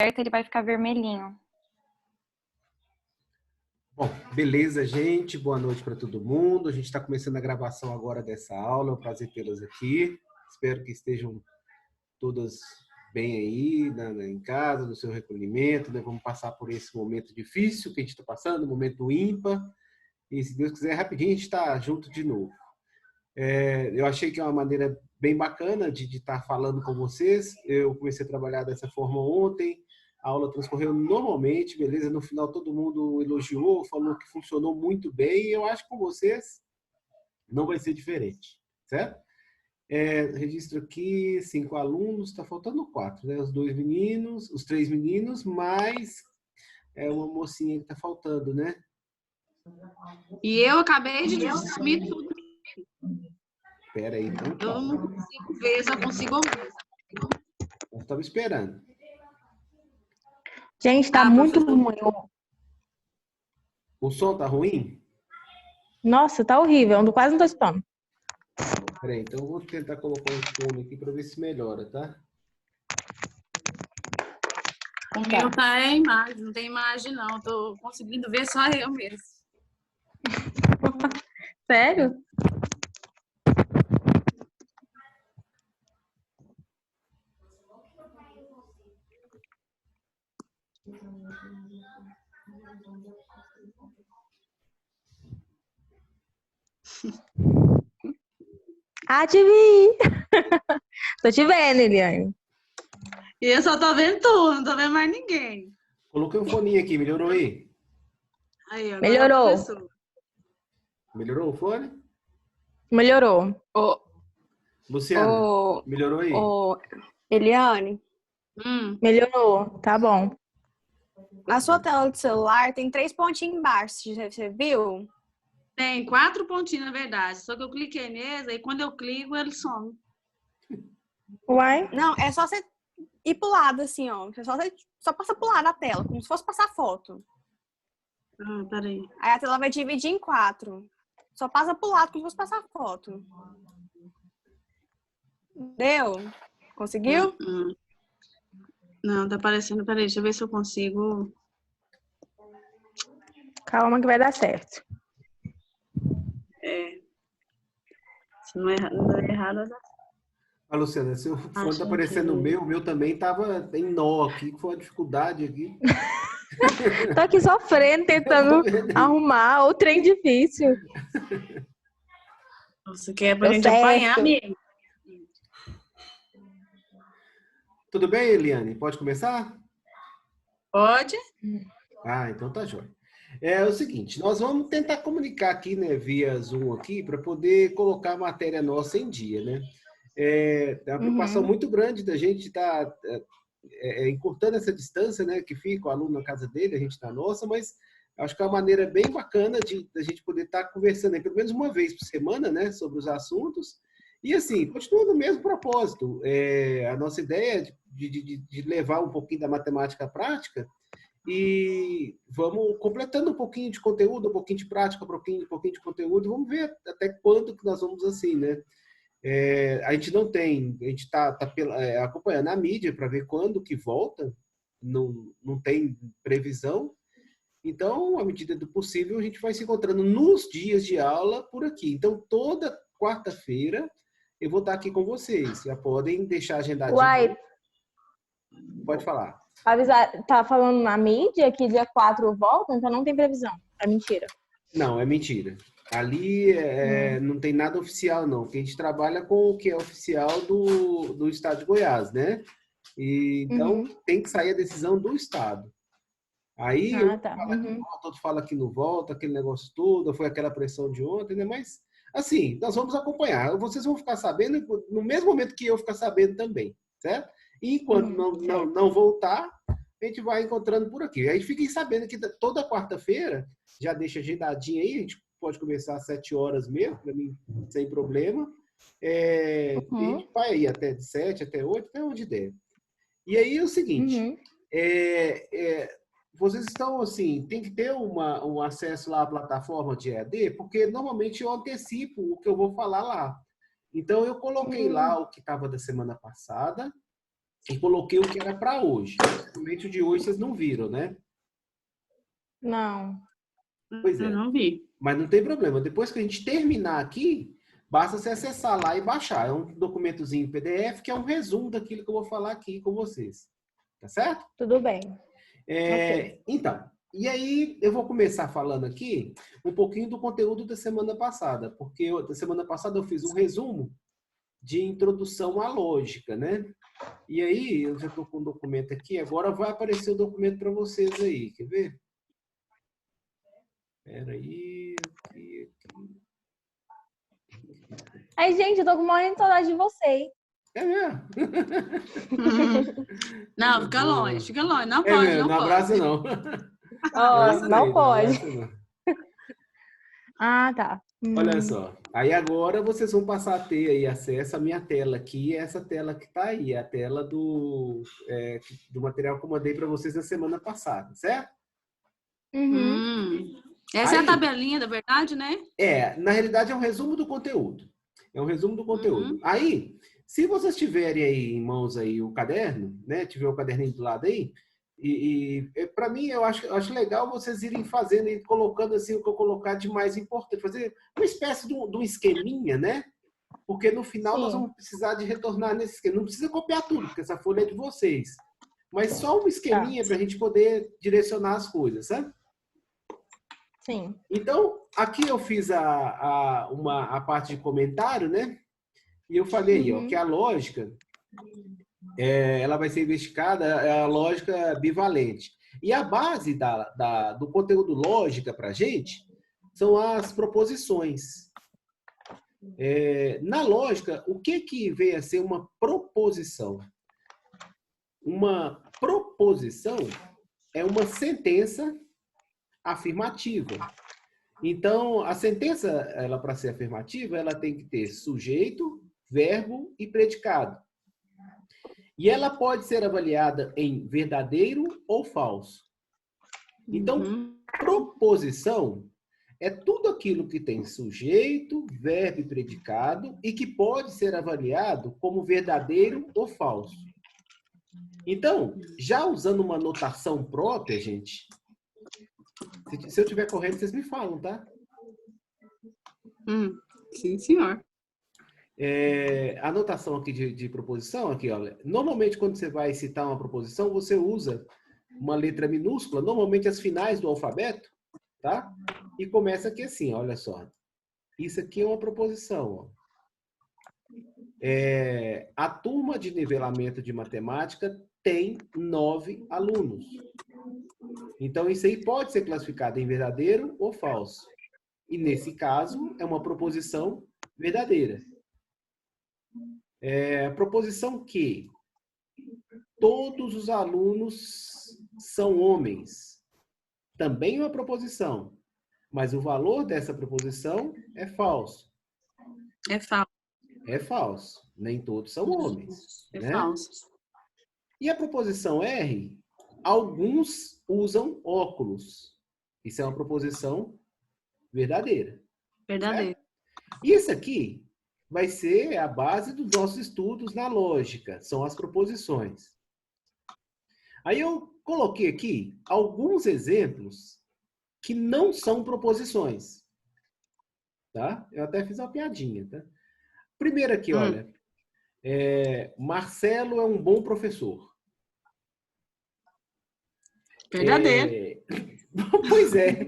ele vai ficar vermelhinho. Bom, beleza, gente. Boa noite para todo mundo. A gente está começando a gravação agora dessa aula. É um prazer tê-las aqui. Espero que estejam todas bem aí, em casa, no seu recolhimento, né? Vamos passar por esse momento difícil que a gente está passando, um momento ímpar. E, se Deus quiser, rapidinho a gente está junto de novo. Eu achei que é uma maneira bem bacana de estar falando com vocês. Eu comecei a trabalhar dessa forma ontem. A aula transcorreu normalmente, beleza? No final todo mundo elogiou, falou que funcionou muito bem. E eu acho que com vocês não vai ser diferente, certo? Registro aqui 5 alunos, está faltando 4, né? Os 2 meninos, os 3 meninos, mais uma mocinha que está faltando, né? E eu acabei de sumir tudo. Espera aí, então. Eu não consigo ver, só consigo ouvir. Nós estamos esperando. Gente, tá muito ruim. O som tá ruim? Nossa, tá horrível. Eu quase não tô escutando. Peraí, então eu vou tentar colocar um fone aqui para ver se melhora, tá? O meu tá em imagem, não tem imagem não. Tô conseguindo ver só eu mesmo. Sério? Te vi! Tô te vendo, Eliane. E eu só tô vendo tu, não tô vendo mais ninguém. Coloquei um fone aqui, melhorou aí? Aí, agora Melhorou. começou. Melhorou o fone? Melhorou. Luciana, melhorou aí? Eliane, Melhorou, tá bom. na sua tela do celular tem 3 pontinhos embaixo, você viu? Tem 4 pontinhos, na verdade. Só que eu cliquei nele e quando eu clico, ele some. Uai? Não, é só você ir pro lado, assim, ó. Só passa pro lado da tela, como se fosse passar foto. Peraí. Aí a tela vai dividir em 4. Só passa pro lado, como se fosse passar foto. Deu? Conseguiu? Não, tá aparecendo. Peraí, deixa eu ver se eu consigo. Calma que vai dar certo. Se não der errado, vai dar. Luciana, se o fone tá aparecendo o meu também tava em nó aqui, foi uma dificuldade aqui. Tô aqui sofrendo, tentando arrumar o trem difícil. Você quer pra Deu gente certo. apanhar mesmo? Tudo bem, Eliane? Pode começar? Pode? Então tá jóia. É o seguinte, nós vamos tentar comunicar aqui, né, via Zoom aqui, para poder colocar a matéria nossa em dia, né? É uma preocupação muito grande da gente estar encurtando essa distância, né, que fica o aluno na casa dele, a gente na nossa, mas acho que é uma maneira bem bacana da gente poder estar conversando aí, pelo menos uma vez por semana, né, sobre os assuntos. E assim, continua no mesmo propósito. A nossa ideia é de levar um pouquinho da matemática à prática e vamos completando um pouquinho de conteúdo, um pouquinho de prática, um pouquinho de conteúdo, vamos ver até quando que nós vamos assim, né? A gente não tem, a gente está acompanhando a mídia para ver quando que volta, não tem previsão. Então, à medida do possível, a gente vai se encontrando nos dias de aula por aqui. Então, toda quarta-feira eu vou estar aqui com vocês. Já podem deixar agendadinho. Uai. Pode falar. Avisar, tá falando na mídia que dia 4 volta, então não tem previsão. É mentira. Não, é mentira. Ali não tem nada oficial, não. Porque a gente trabalha com o que é oficial do Estado de Goiás, né? Então, tem que sair a decisão do Estado. Aí, todo fala que não volta, aquele negócio todo, foi aquela pressão de ontem, né? Mas, assim, nós vamos acompanhar. Vocês vão ficar sabendo no mesmo momento que eu ficar sabendo também, certo? E enquanto não voltar, a gente vai encontrando por aqui. Aí fiquem sabendo que toda quarta-feira, já deixa agendadinho aí, a gente pode começar às 7 horas mesmo, para mim, sem problema. E a gente vai aí até 7, até 8, até onde der. E aí é o seguinte, vocês estão assim, tem que ter um acesso lá à plataforma de EAD, porque normalmente eu antecipo o que eu vou falar lá. Então eu coloquei lá o que estava da semana passada, e coloquei o que era para hoje. Principalmente o de hoje vocês não viram, né? Não. Pois Eu é. não vi. Mas não tem problema. Depois que a gente terminar aqui, basta você acessar lá e baixar. É um documentozinho PDF que é um resumo daquilo que eu vou falar aqui com vocês. Tá certo? Tudo bem. Ok. Então, e aí eu vou começar falando aqui um pouquinho do conteúdo da semana passada, porque da semana passada eu fiz um resumo de introdução à lógica, né? E aí, eu já estou com o documento aqui, agora vai aparecer o documento para vocês aí, quer ver? Espera aí, aqui. Ai, gente, eu tô com uma saudade de vocês. É mesmo? Não, fica longe. Não É pode, mesmo, não não pode. abraça não. Ó, É isso não aí, pode. abraça não. Ah, tá. Olha só, aí agora vocês vão passar a ter aí acesso à minha tela aqui, essa tela que está aí, a tela do material que eu mandei para vocês na semana passada, certo? Essa é a Aí- tabelinha, da verdade, né? Na realidade é um resumo do conteúdo. É um resumo do conteúdo. Aí, se vocês tiverem aí em mãos aí o caderno, né? Tiver o caderninho do lado aí, para mim eu acho legal vocês irem fazendo e colocando assim o que eu colocar de mais importante, fazer uma espécie de um esqueminha, né? Porque no final Sim. nós vamos precisar de retornar nesse esquema. Não precisa copiar tudo, porque essa folha é de vocês. Mas só um esqueminha para a gente poder direcionar as coisas, sabe? Sim. Então, aqui eu fiz a parte de comentário, né? E eu falei aí, ó, que a lógica, ela vai ser investigada, é a lógica bivalente. E a base do conteúdo lógica para a gente são as proposições. Na lógica, o que vem a ser uma proposição? Uma proposição é uma sentença afirmativa. Então, a sentença, ela para ser afirmativa, ela tem que ter sujeito, verbo e predicado. E ela pode ser avaliada em verdadeiro ou falso. Então, proposição é tudo aquilo que tem sujeito, verbo e predicado e que pode ser avaliado como verdadeiro ou falso. Então, já usando uma notação própria, gente, se eu estiver correndo, vocês me falam, tá? Sim, senhor. A notação aqui de proposição, aqui, olha. Normalmente, quando você vai citar uma proposição, você usa uma letra minúscula, normalmente as finais do alfabeto, tá? E começa aqui assim, olha só. Isso aqui é uma proposição. A turma de nivelamento de matemática tem 9 alunos. Então, isso aí pode ser classificado em verdadeiro ou falso. E, nesse caso, é uma proposição verdadeira. Proposição que todos os alunos são homens. Também é uma proposição. Mas o valor dessa proposição é falso. É falso. É falso. Nem todos são homens. É né? falso. E a proposição R, alguns usam óculos. Isso é uma proposição verdadeira. Verdadeiro. Certo? Isso aqui vai ser a base dos nossos estudos na lógica. São as proposições. Aí eu coloquei aqui alguns exemplos que não são proposições. Tá? Eu até fiz uma piadinha. Tá? Primeiro aqui, olha. Marcelo é um bom professor. Verdadeiro. Pois é.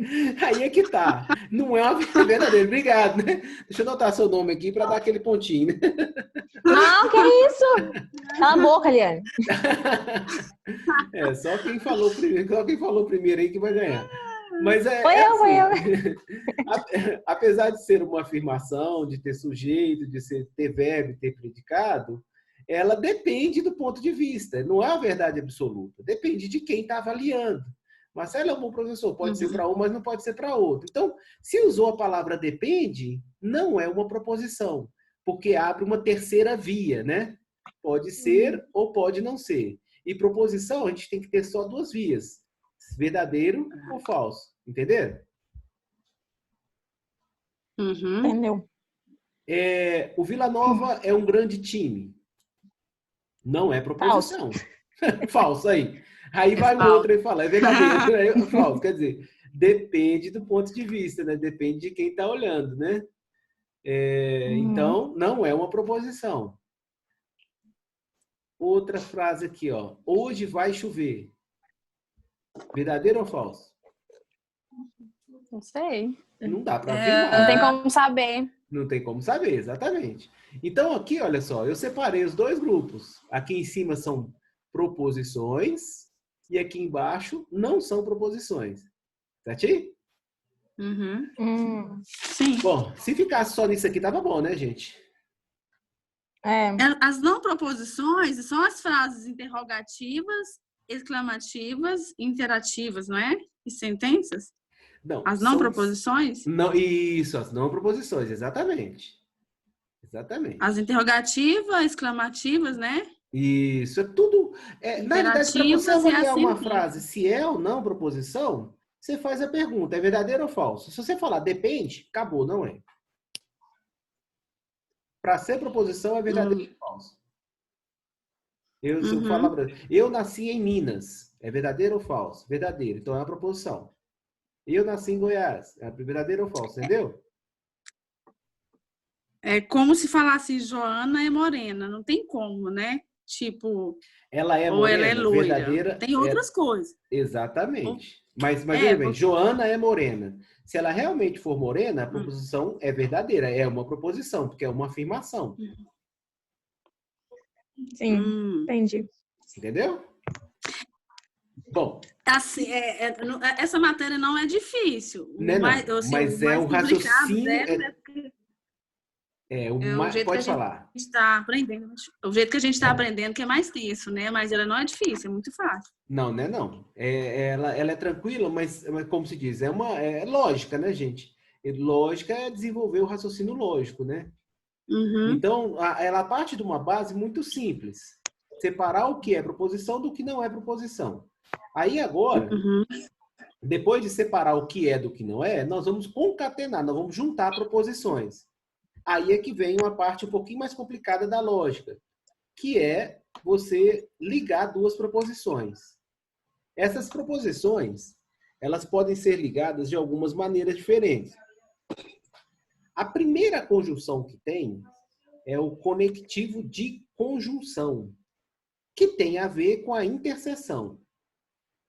Aí é que tá. Não é uma verdadeira. Obrigado, né? Deixa eu anotar seu nome aqui para dar aquele pontinho, né? Não, que isso? Cala a boca, Liane. Só quem falou primeiro aí que vai ganhar. Mas Foi eu. Apesar de ser uma afirmação, de ter sujeito, de ter verbo, ter predicado, ela depende do ponto de vista. Não é a verdade absoluta. Depende de quem está avaliando. Marcelo é um bom professor. Pode ser para um, mas não pode ser para outro. Então, se usou a palavra depende, não é uma proposição, porque abre uma terceira via, né? Pode ser ou pode não ser. E proposição, a gente tem que ter só duas vias. Verdadeiro ou falso. Entenderam? Entendeu? O Vila Nova é um grande time. Não é Falso. proposição. Falso aí. Aí vai o falso. outro e fala, é verdadeiro, é falso. Quer dizer, depende do ponto de vista, né? Depende de quem está olhando, né? Então, não é uma proposição. Outra frase aqui, ó. Hoje vai chover. Verdadeiro ou falso? Não sei. Não dá para Não tem afirmar. como saber. Não tem como saber, exatamente. Então, aqui, olha só, eu separei os dois grupos. Aqui em cima são proposições e aqui embaixo não são proposições. Certinho? Uhum. Sim. Bom, se ficasse só nisso aqui, tava bom, né, gente? As não proposições são as frases interrogativas, exclamativas, interativas, não é? E sentenças? Não, As não proposições? Não, isso, as não proposições, exatamente. Exatamente. As interrogativas, exclamativas, né? Isso, é tudo. Na verdade, para você Interativas e avaliar uma assim. frase, se é ou não proposição, você faz a pergunta, é verdadeiro ou falso? Se você falar depende, acabou, não é. Para ser proposição, é verdadeiro ou falso? Se eu falar, eu nasci em Minas, é verdadeiro ou falso? Verdadeiro, então é uma proposição. Eu nasci em Goiás, é verdadeiro ou falso, entendeu? É como se falasse Joana é morena, não tem como, né? Tipo, ela é ou morena, ela é loira. verdadeira. Tem outras coisas. Exatamente. Mas veja bem, Joana é morena. Se ela realmente for morena, a proposição é verdadeira, é uma proposição, porque é uma afirmação. Sim, entendi. Entendeu? Bom. Assim, essa matéria não é difícil. Não é não, assim, mas é um raciocínio. Pode falar. Está aprendendo. O jeito que a gente está aprendendo que é mais tenso, né? Mas ela não é difícil, é muito fácil. Não, não é não. Ela é tranquila, mas como se diz, é lógica, né, gente? Lógica é desenvolver o raciocínio lógico, né? Então, ela parte de uma base muito simples. Separar o que é proposição do que não é proposição. Aí agora, depois de separar o que é do que não é, nós vamos concatenar, nós vamos juntar proposições. Aí é que vem uma parte um pouquinho mais complicada da lógica, que é você ligar duas proposições. Essas proposições, elas podem ser ligadas de algumas maneiras diferentes. A primeira conjunção que tem é o conectivo de conjunção, que tem a ver com a interseção.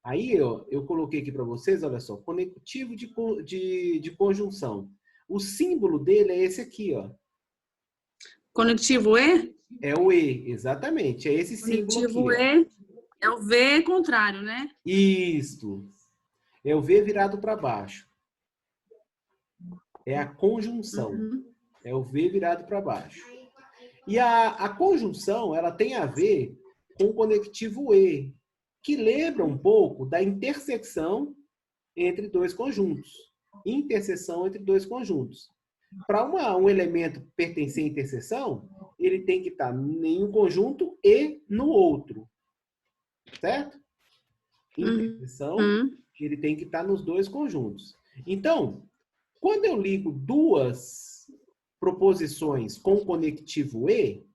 Aí eu coloquei aqui para vocês, olha só, conectivo de conjunção. O símbolo dele é esse aqui, ó. Conectivo E? É o E, exatamente. É esse símbolo conectivo aqui. E é o V contrário, né? Isso. É o V virado para baixo. É a conjunção. É o V virado para baixo. E a conjunção, ela tem a ver com o conectivo E, que lembra um pouco da intersecção entre dois conjuntos. Interseção entre dois conjuntos. Para um elemento pertencer à interseção, ele tem que estar em um conjunto e no outro. Certo? Interseção, ele tem que estar nos dois conjuntos. Então, quando eu ligo duas proposições com conectivo E,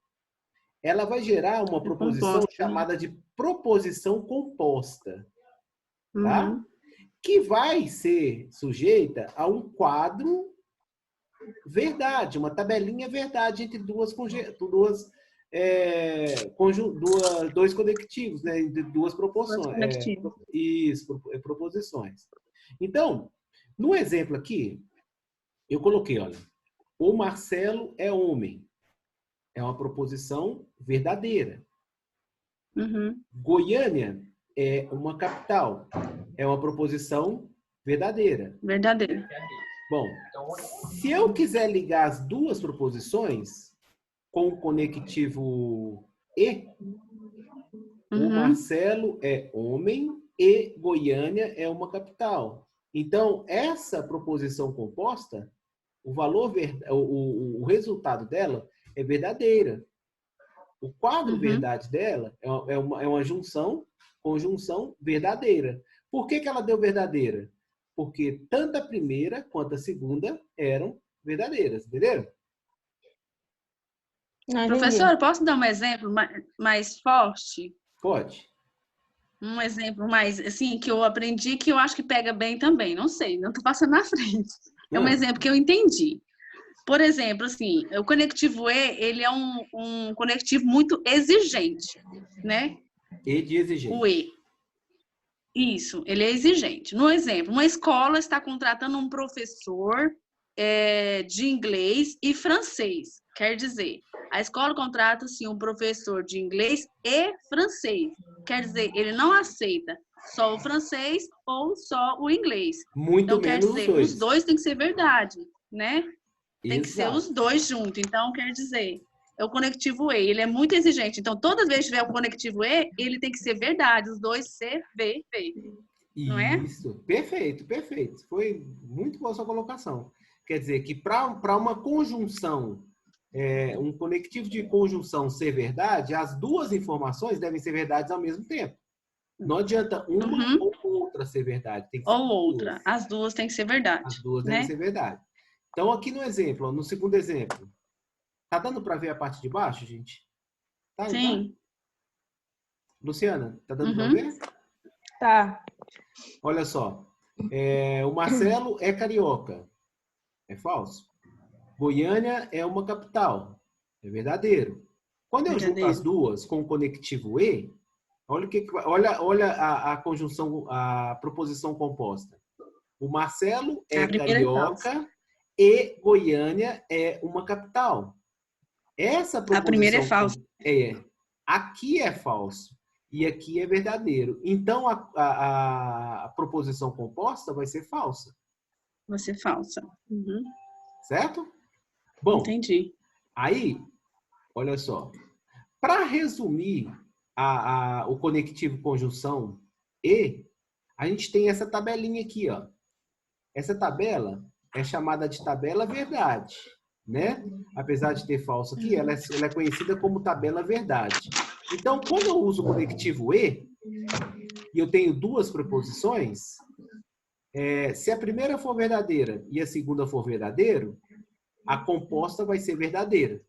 ela vai gerar uma proposição chamada de proposição composta. Tá? Que vai ser sujeita a um quadro verdade, uma tabelinha verdade entre dois conectivos, né? Entre duas proporções. Proposições. Então, no exemplo aqui, eu coloquei, olha, o Marcelo é homem. É uma proposição verdadeira. Goiânia é uma capital. É uma proposição verdadeira. Verdadeira. Bom, se eu quiser ligar as duas proposições com o conectivo E, o Marcelo é homem e Goiânia é uma capital. Então, essa proposição composta, o resultado dela é verdadeira. O quadro verdade dela é uma conjunção verdadeira. Por que ela deu verdadeira? Porque tanto a primeira quanto a segunda eram verdadeiras, entenderam? Não entendi. Professor, posso dar um exemplo mais forte? Pode. Um exemplo mais, assim, que eu aprendi, que eu acho que pega bem também. Não sei, não tô passando na frente. É um exemplo que eu entendi. Por exemplo, assim, o conectivo E, ele é um conectivo muito exigente, né? E de exigente. O E. Isso, ele é exigente. No exemplo, uma escola está contratando um professor de inglês e francês. Quer dizer, a escola contrata, sim, um professor de inglês e francês. Quer dizer, ele não aceita só o francês ou só o inglês. Muito Então, quer menos dizer, os dois tem que ser verdade, né? Tem que ser Exato. os dois juntos. Então, quer dizer, é o conectivo E, ele é muito exigente. Então, toda vez que tiver o conectivo E, ele tem que ser verdade, os dois CV, não é? Isso, perfeito, perfeito. Foi muito boa a sua colocação. Quer dizer que para uma conjunção, um conectivo de conjunção ser verdade, as duas informações devem ser verdades ao mesmo tempo. Não adianta uma ou outra ser verdade. Tem que ser ou outra. duas. As duas têm que ser verdade. As duas né? devem ser verdade. Então, aqui no exemplo, no segundo exemplo, tá dando para ver a parte de baixo, gente? Tá, Sim. Tá? Luciana, tá dando para ver? Tá. Olha só. O Marcelo é carioca. É falso. Goiânia é uma capital. É verdadeiro. Quando eu junto as duas com o conectivo E, olha a conjunção, a proposição composta. O Marcelo é carioca e Goiânia é uma capital. Essa proposição, a primeira é falsa. Aqui é falso e aqui é verdadeiro. Então, a proposição composta vai ser falsa. Vai ser falsa. Certo? Bom, entendi. Aí, olha só. Para resumir o conectivo conjunção E, a gente tem essa tabelinha aqui, ó. Essa tabela é chamada de tabela verdade, né? Apesar de ter falso aqui, ela é conhecida como tabela verdade. Então, quando eu uso o conectivo E, e eu tenho duas proposições, se a primeira for verdadeira e a segunda for verdadeiro, a composta vai ser verdadeira.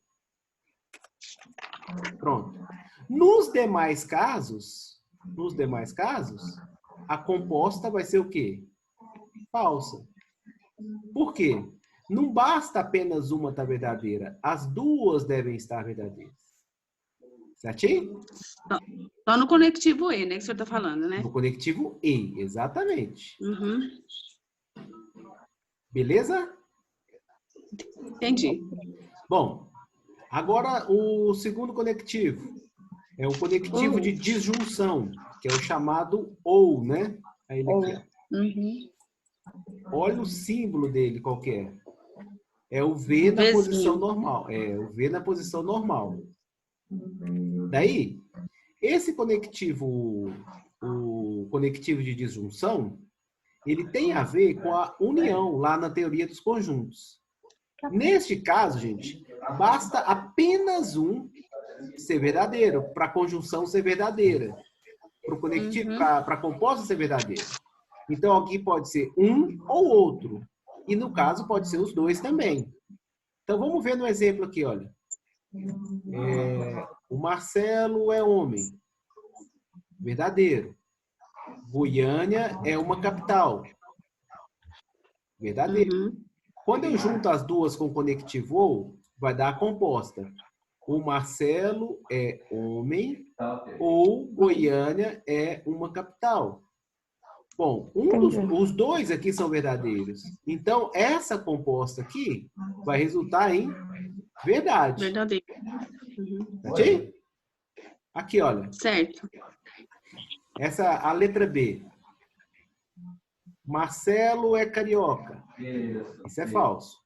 Pronto. Nos demais casos, a composta vai ser o quê? Falsa. Por quê? Não basta apenas uma estar verdadeira. As duas devem estar verdadeiras. Certinho? Só no conectivo E, né? Que o senhor está falando, né? No conectivo E, exatamente. Beleza? Entendi. Bom, agora o segundo conectivo. É o conectivo de disjunção, que é o chamado OU, né? Aí ele aqui, Olha o símbolo dele, qual que é? É o V na posição normal. É o V na posição normal. Daí, esse conectivo, o conectivo de disjunção, ele tem a ver com a união lá na teoria dos conjuntos. Neste caso, gente, basta apenas um ser verdadeiro, para a conjunção ser verdadeira, para o conectivo, para a composta ser verdadeira. Então, aqui pode ser um ou outro. E, no caso, pode ser os dois também. Então, vamos ver no exemplo aqui, olha. O Marcelo é homem. Verdadeiro. Goiânia é uma capital. Verdadeiro. Quando eu junto as duas com o conectivo ou, vai dar a composta. O Marcelo é homem ou Goiânia é uma capital. Bom, os dois aqui são verdadeiros. Então, essa composta aqui vai resultar em verdade. Verdadeiro. Certinho? Aqui, olha. Certo. A letra B. Marcelo é carioca. Isso é falso.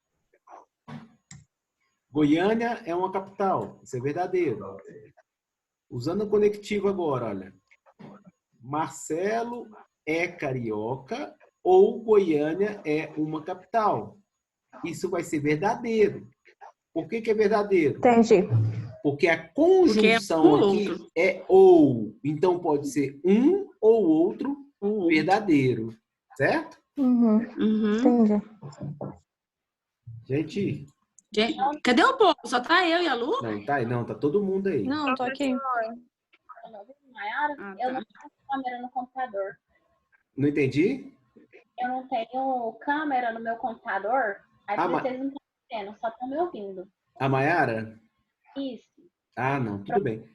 Goiânia é uma capital. Isso é verdadeiro. Usando o conectivo agora, olha. Marcelo é carioca ou Goiânia é uma capital. Isso vai ser verdadeiro. Por que é verdadeiro? Entendi. Porque a conjunção aqui é ou. Então pode ser um ou outro verdadeiro. Certo? Entendi. Gente, Gente, cadê o povo? Só tá eu e a Lu? Não, tá aí, não, tá todo mundo aí. Não, tô aqui. Maiara, Ah, eu tá. não tenho câmera no computador. Não entendi? Eu não tenho câmera no meu computador. Aí Ah, por isso mas eles não estão vendo, só estão me ouvindo. a Maiara? Isso. Ah, não, tudo bem.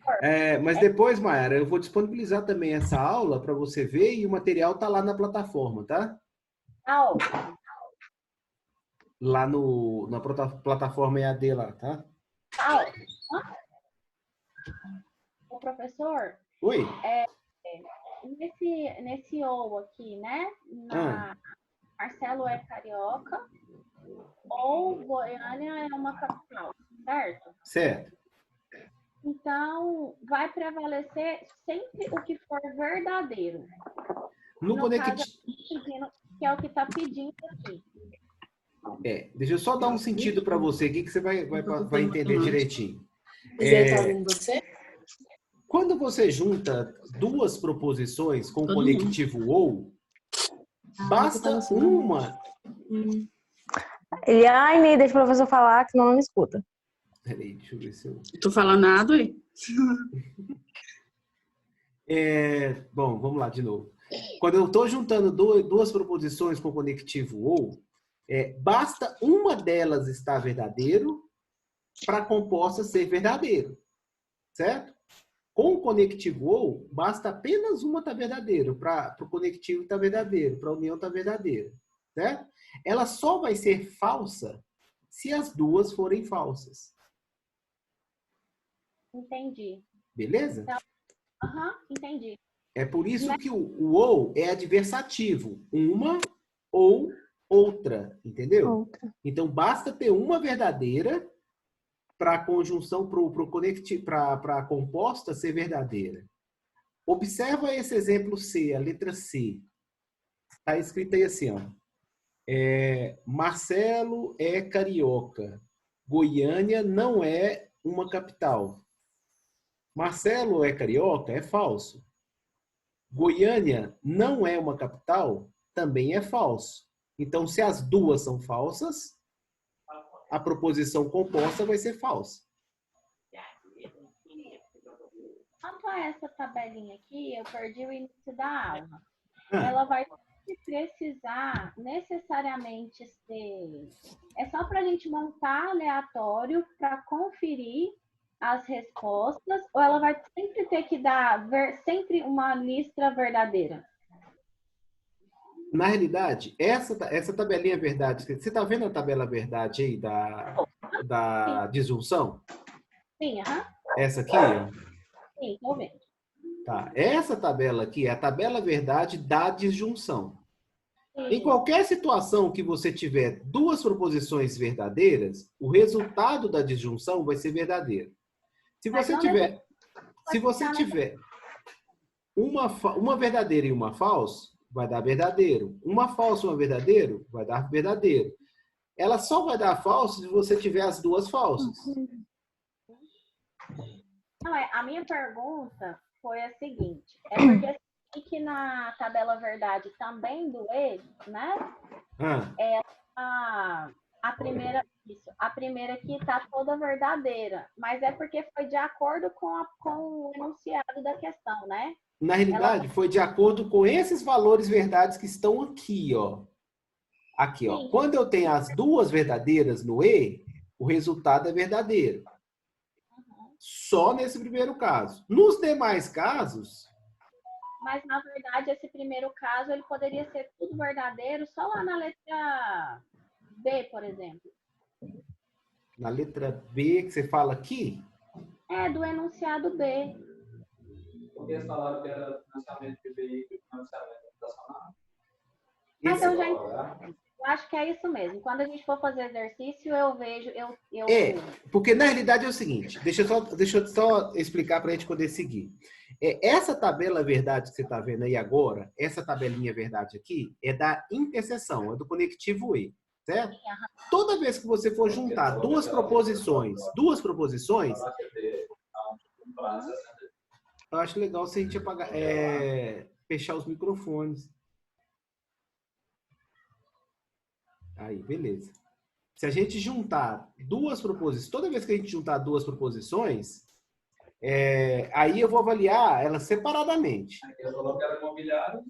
Mas depois, Maiara, eu vou disponibilizar também essa aula para você ver e o material tá lá na plataforma, tá? Ah, ó, Lá na plataforma EAD lá, tá? ah, ó. Hã? O professor, Oi? nesse ou aqui, né? Marcelo é carioca ou Goiânia é uma capital, certo? Certo. Então, vai prevalecer sempre o que for verdadeiro. No No caso, Conect... que é o que está pedindo aqui. Deixa eu só dar um sentido para você aqui que você vai entender direitinho. Você? Quando você junta duas proposições com o Todo conectivo ou, basta uma... Eliane, deixa o professor falar, que senão não me escuta. Peraí, deixa eu ver se eu... Tô falando nada aí. Bom, vamos lá de novo. Quando eu estou juntando duas proposições com conectivo ou, basta uma delas estar verdadeiro para a composta ser verdadeiro, certo? Com o conectivo ou, basta apenas uma estar verdadeiro para o conectivo estar verdadeiro, para a união estar verdadeira, certo? Ela só vai ser falsa se as duas forem falsas. Entendi. Beleza? Então, entendi. É por isso que o ou é adversativo. Uma ou outra, entendeu? Outra. Então, basta ter uma verdadeira para a conjunção, para a composta ser verdadeira. Observa esse exemplo C, a letra C. Está escrito aí assim, ó. Marcelo é carioca. Goiânia não é uma capital. Marcelo é carioca? É falso. Goiânia não é uma capital? Também é falso. Então, se as duas são falsas, a proposição composta vai ser falsa. Quanto a essa tabelinha aqui, eu perdi o início da aula. Ah. Ela vai precisar necessariamente ser... É só para a gente montar aleatório para conferir as respostas, ou ela vai sempre ter que dar sempre uma lista verdadeira? Na realidade, essa tabelinha verdade, você está vendo a tabela verdade aí da disjunção? Sim, Essa aqui, ó. Sim, estou vendo. Tá. Essa tabela aqui é a tabela verdade da disjunção. Sim. Em qualquer situação que você tiver duas proposições verdadeiras, o resultado da disjunção vai ser verdadeiro. Se você tiver uma verdadeira e uma falsa, vai dar verdadeiro. Uma falsa e uma verdadeiro, vai dar verdadeiro. Ela só vai dar falso se você tiver as duas falsas. Não, a minha pergunta foi a seguinte. É porque que na tabela verdade também do E, né? A primeira aqui está toda verdadeira, mas é porque foi de acordo com o enunciado da questão, né? Na realidade, foi de acordo com esses valores verdades que estão aqui, ó. Aqui, ó. Quando eu tenho as duas verdadeiras no E, o resultado é verdadeiro. Só nesse primeiro caso. Nos demais casos... Mas, na verdade, esse primeiro caso, ele poderia ser tudo verdadeiro só lá na letra B, por exemplo. Na letra B, que você fala aqui? Do enunciado B. Porque eles falaram que era financiamento de veículo, financiamento habitacional. Mas eu acho que é isso mesmo. Quando a gente for fazer exercício, eu vejo... Porque na realidade é o seguinte, deixa eu só explicar para a gente poder seguir. Essa tabela verdade que você está vendo aí agora, essa tabelinha verdade aqui, é da interseção, é do conectivo E, certo? Toda vez que você for juntar duas proposições, eu acho legal se a gente apagar, fechar os microfones. Aí, beleza. Se a gente juntar duas proposições, toda vez que a gente juntar duas proposições, aí eu vou avaliar elas separadamente. Aqui eu falou que era imobiliário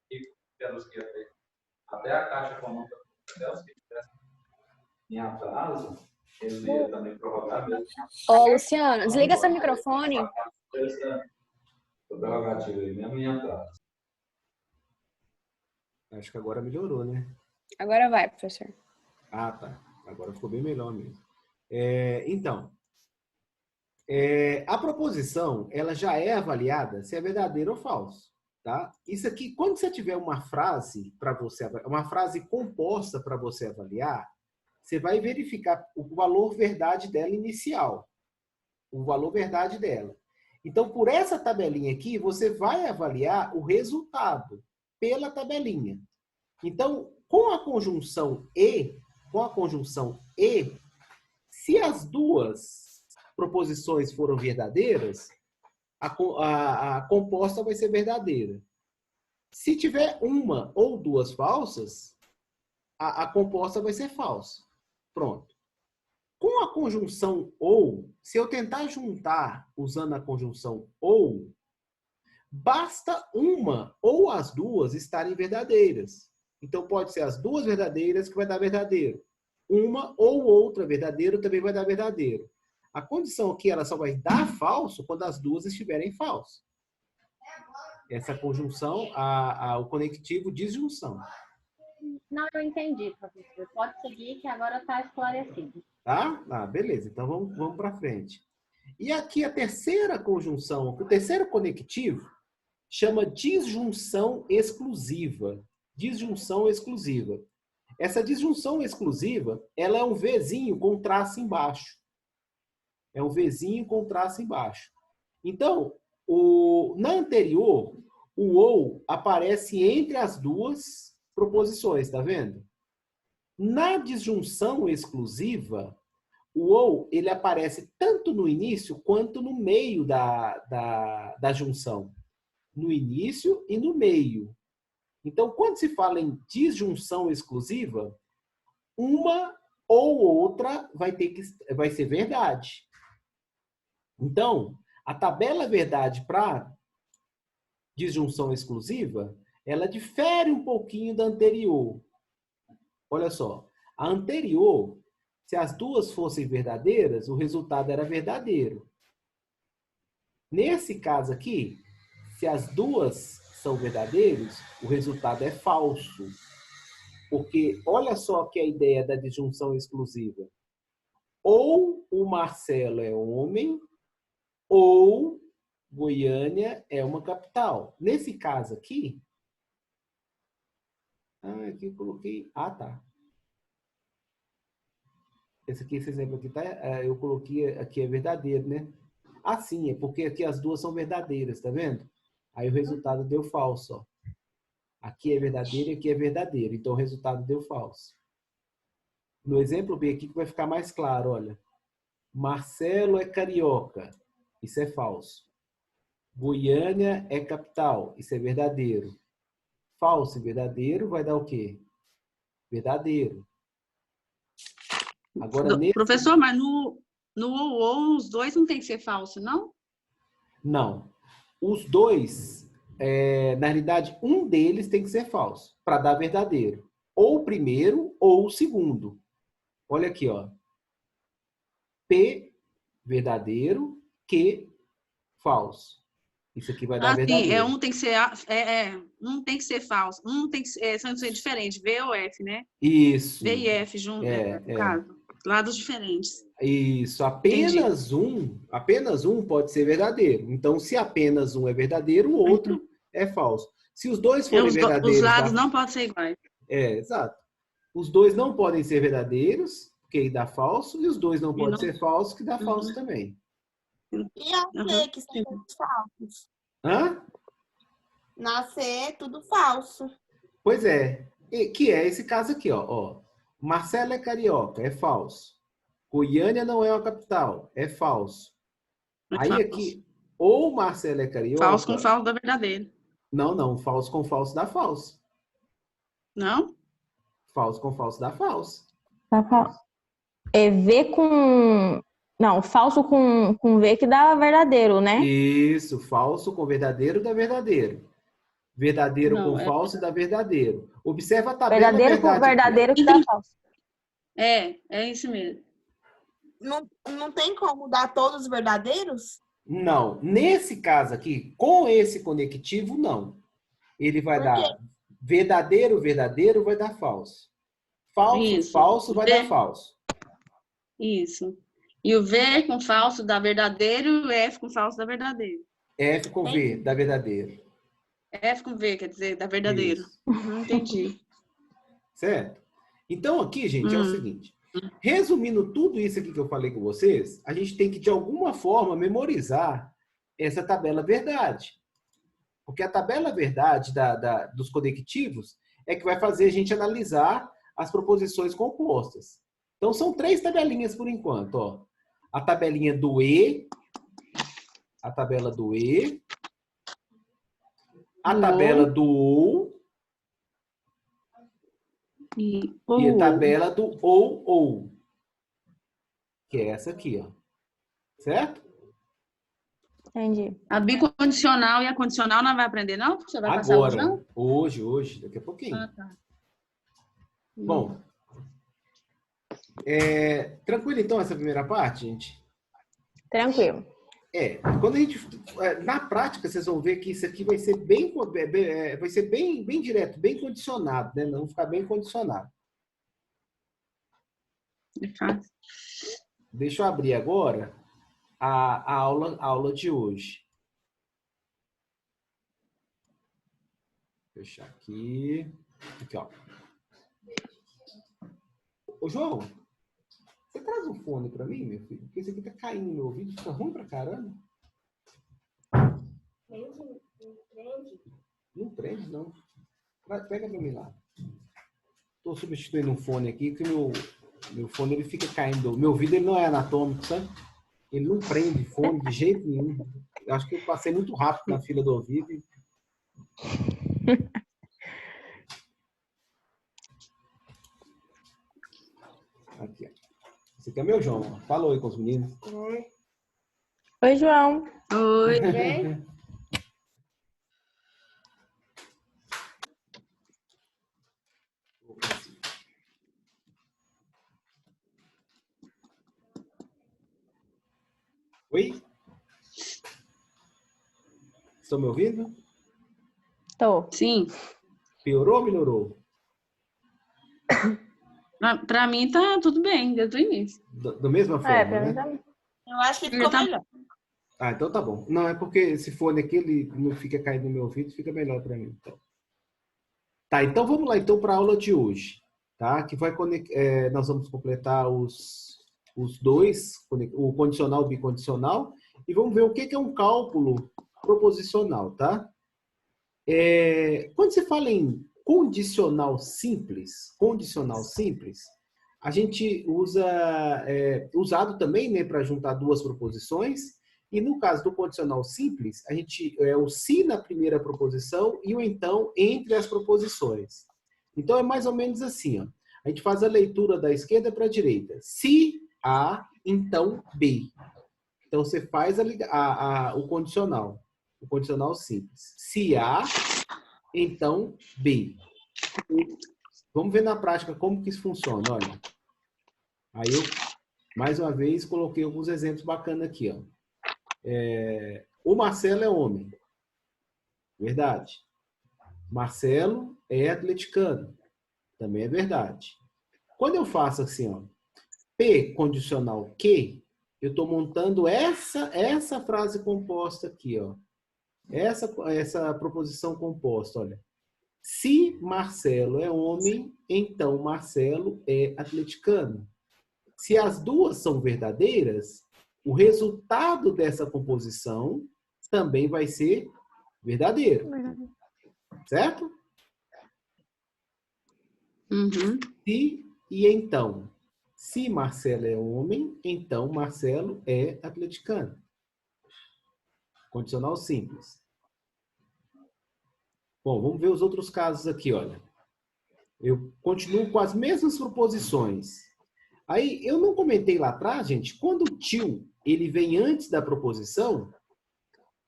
e pelos que até a Caixa Econômica, até os que tivessem em atraso, eles iam também prorrogar mesmo. Ô, Luciano, desliga seu microfone. O prorrogativo aí mesmo em atraso. Acho que agora melhorou, né? Agora vai, professor. Ah, tá. Agora ficou bem melhor mesmo. Então, a proposição, ela já é avaliada se é verdadeiro ou falso, tá? Isso aqui, quando você tiver uma frase para você, uma frase composta para você avaliar, você vai verificar o valor verdade dela inicial, o valor verdade dela. Então, por essa tabelinha aqui, você vai avaliar o resultado pela tabelinha. Então, com a conjunção e, se as duas proposições foram verdadeiras, a composta vai ser verdadeira. Se tiver uma ou duas falsas, a composta vai ser falsa. Pronto. Com a conjunção ou, se eu tentar juntar usando a conjunção ou, basta uma ou as duas estarem verdadeiras. Então, pode ser as duas verdadeiras que vai dar verdadeiro. Uma ou outra verdadeiro também vai dar verdadeiro. A condição aqui, ela só vai dar falso quando as duas estiverem falso. Essa conjunção, o conectivo disjunção. Não, eu entendi, professor. Pode seguir que agora está esclarecido. Tá? Ah, beleza. Então, vamos para frente. E aqui a terceira conjunção, o terceiro conectivo, chama disjunção exclusiva. Disjunção exclusiva. Essa disjunção exclusiva, ela é um Vzinho com traço embaixo. É um Vzinho com traço embaixo. Então, na anterior, o ou aparece entre as duas proposições, tá vendo? Na disjunção exclusiva, o ou ele aparece tanto no início quanto no meio da junção. No início e no meio. Então, quando se fala em disjunção exclusiva, uma ou outra vai ser verdade. Então, a tabela verdade para disjunção exclusiva, ela difere um pouquinho da anterior. Olha só, a anterior, se as duas fossem verdadeiras, o resultado era verdadeiro. Nesse caso aqui, se as duas são verdadeiros, o resultado é falso. Porque olha só que é a ideia da disjunção exclusiva. Ou o Marcelo é homem, ou Goiânia é uma capital. Nesse caso aqui, aqui eu coloquei... Ah, tá. Esse exemplo aqui, tá? Eu coloquei aqui é verdadeiro, né? Ah, sim, é porque aqui as duas são verdadeiras, tá vendo? Aí o resultado deu falso, ó. Aqui é verdadeiro e aqui é verdadeiro. Então o resultado deu falso. No exemplo B aqui que vai ficar mais claro, olha. Marcelo é carioca. Isso é falso. Goiânia é capital. Isso é verdadeiro. Falso e verdadeiro vai dar o quê? Verdadeiro. Agora, Professor, mas no ou os dois não tem que ser falso, não? Não. Os dois, na realidade, um deles tem que ser falso para dar verdadeiro. Ou o primeiro ou o segundo. Olha aqui, ó. P, verdadeiro, Q, falso. Isso aqui vai dar verdadeiro. Sim, um tem que ser um tem que ser falso, um tem que ser, são diferentes, V ou F, né? Isso. V e F junto, no caso, lados diferentes. Isso, apenas um pode ser verdadeiro. Então, se apenas um é verdadeiro, o outro é falso. Se os dois forem verdadeiros... Os lados não podem ser iguais. Exato. Os dois não podem ser verdadeiros, que dá falso, e os dois não podem ser falsos, que dá falso também. E a C, que são todos falsos. Hã? Na C é tudo falso. Pois é. Que é esse caso aqui, ó. Marcelo é carioca, é falso. Goiânia não é uma capital, é falso. Aí falso. Aqui, ou Marcelo é carioca... Falso com falso dá verdadeiro. Não. Falso com falso dá falso. Não? Falso com falso dá falso. É V com... Não, falso com V que dá verdadeiro, né? Isso, falso com verdadeiro dá verdadeiro. Verdadeiro Não, com falso dá verdadeiro. Observa a tabela Verdadeiro com verdade aqui. verdadeiro que dá falso. É isso mesmo. Não tem como dar todos os verdadeiros? Não, nesse caso aqui, com esse conectivo, não. Ele vai Por dar verdadeiro, verdadeiro, vai dar falso. Falso, Isso. falso, vai dar falso. Isso. E o V com falso dá verdadeiro e o F com falso dá verdadeiro. F com V dá verdadeiro. F com V, quer dizer, dá verdadeiro. Isso. Entendi. Certo? Então aqui, gente, é o seguinte. Resumindo tudo isso aqui que eu falei com vocês, a gente tem que, de alguma forma, memorizar essa tabela verdade. Porque a tabela verdade dos conectivos é que vai fazer a gente analisar as proposições compostas. Então, são 3 tabelinhas por enquanto. Ó. A tabelinha do E, a tabela do E, a tabela do OU E a tabela do OU, que é essa aqui, ó. Certo? Entendi. a bicondicional e a condicional não vai aprender, não? Você vai passar hoje, Agora, não? hoje, daqui a pouquinho. Ah, tá. Bom, tranquilo então essa primeira parte, gente? Tranquilo. Quando a gente, na prática, vocês vão ver que isso aqui vai ser bem direto, bem condicionado, né? Não ficar bem condicionado. É fácil. Deixa eu abrir agora a aula de hoje. Vou fechar aqui. Aqui, ó. Ô, João, você traz um fone pra mim, meu filho? Porque esse aqui tá caindo no meu ouvido, fica ruim pra caramba. Não prende, não. Pega pra mim lá. Tô substituindo um fone aqui, que meu fone ele fica caindo. Meu ouvido ele não é anatômico, sabe? Ele não prende fone de jeito nenhum. Eu acho que eu passei muito rápido na fila do ouvido. Aqui, ó. Esse aqui é meu João. Ó. Falou aí com os meninos. Oi, João. Oi. Oi? Estão me ouvindo? Tô. Sim. Piorou ou melhorou? Pra mim tá tudo bem, desde o início. Da mesma forma, Pra mim né? também. Eu acho que ficou Tá- melhor. Ah, então tá bom. Não, é porque esse fone aqui, ele não fica caindo no meu ouvido, fica melhor para mim. Então. Tá, então vamos lá então para a aula de hoje, tá? Que vai nós vamos completar os dois, o condicional e o bicondicional, e vamos ver o que é um cálculo proposicional, tá? Quando você fala em condicional simples, a gente usa, usado também, né, para juntar duas proposições. E no caso do condicional simples, a gente o se na primeira proposição e o então entre as proposições. Então é mais ou menos assim, ó. A gente faz a leitura da esquerda para a direita. Se A, então B. Então você faz o condicional simples. Se A, então B. Vamos ver na prática como que isso funciona, olha. Aí eu, mais uma vez, coloquei alguns exemplos bacanas aqui, ó. O Marcelo é homem. Verdade. Marcelo é atleticano. Também é verdade. Quando eu faço assim, ó, P condicional que, eu estou montando essa frase composta aqui, ó. Essa proposição composta, olha. Se Marcelo é homem, então Marcelo é atleticano. Se as duas são verdadeiras, o resultado dessa composição também vai ser verdadeiro. Certo? Uhum. Se e então. Se Marcelo é homem, então Marcelo é atleticano. Condicional simples. Bom, vamos ver os outros casos aqui, olha. Eu continuo com as mesmas proposições. Aí, eu não comentei lá atrás, gente, quando o tio ele vem antes da proposição,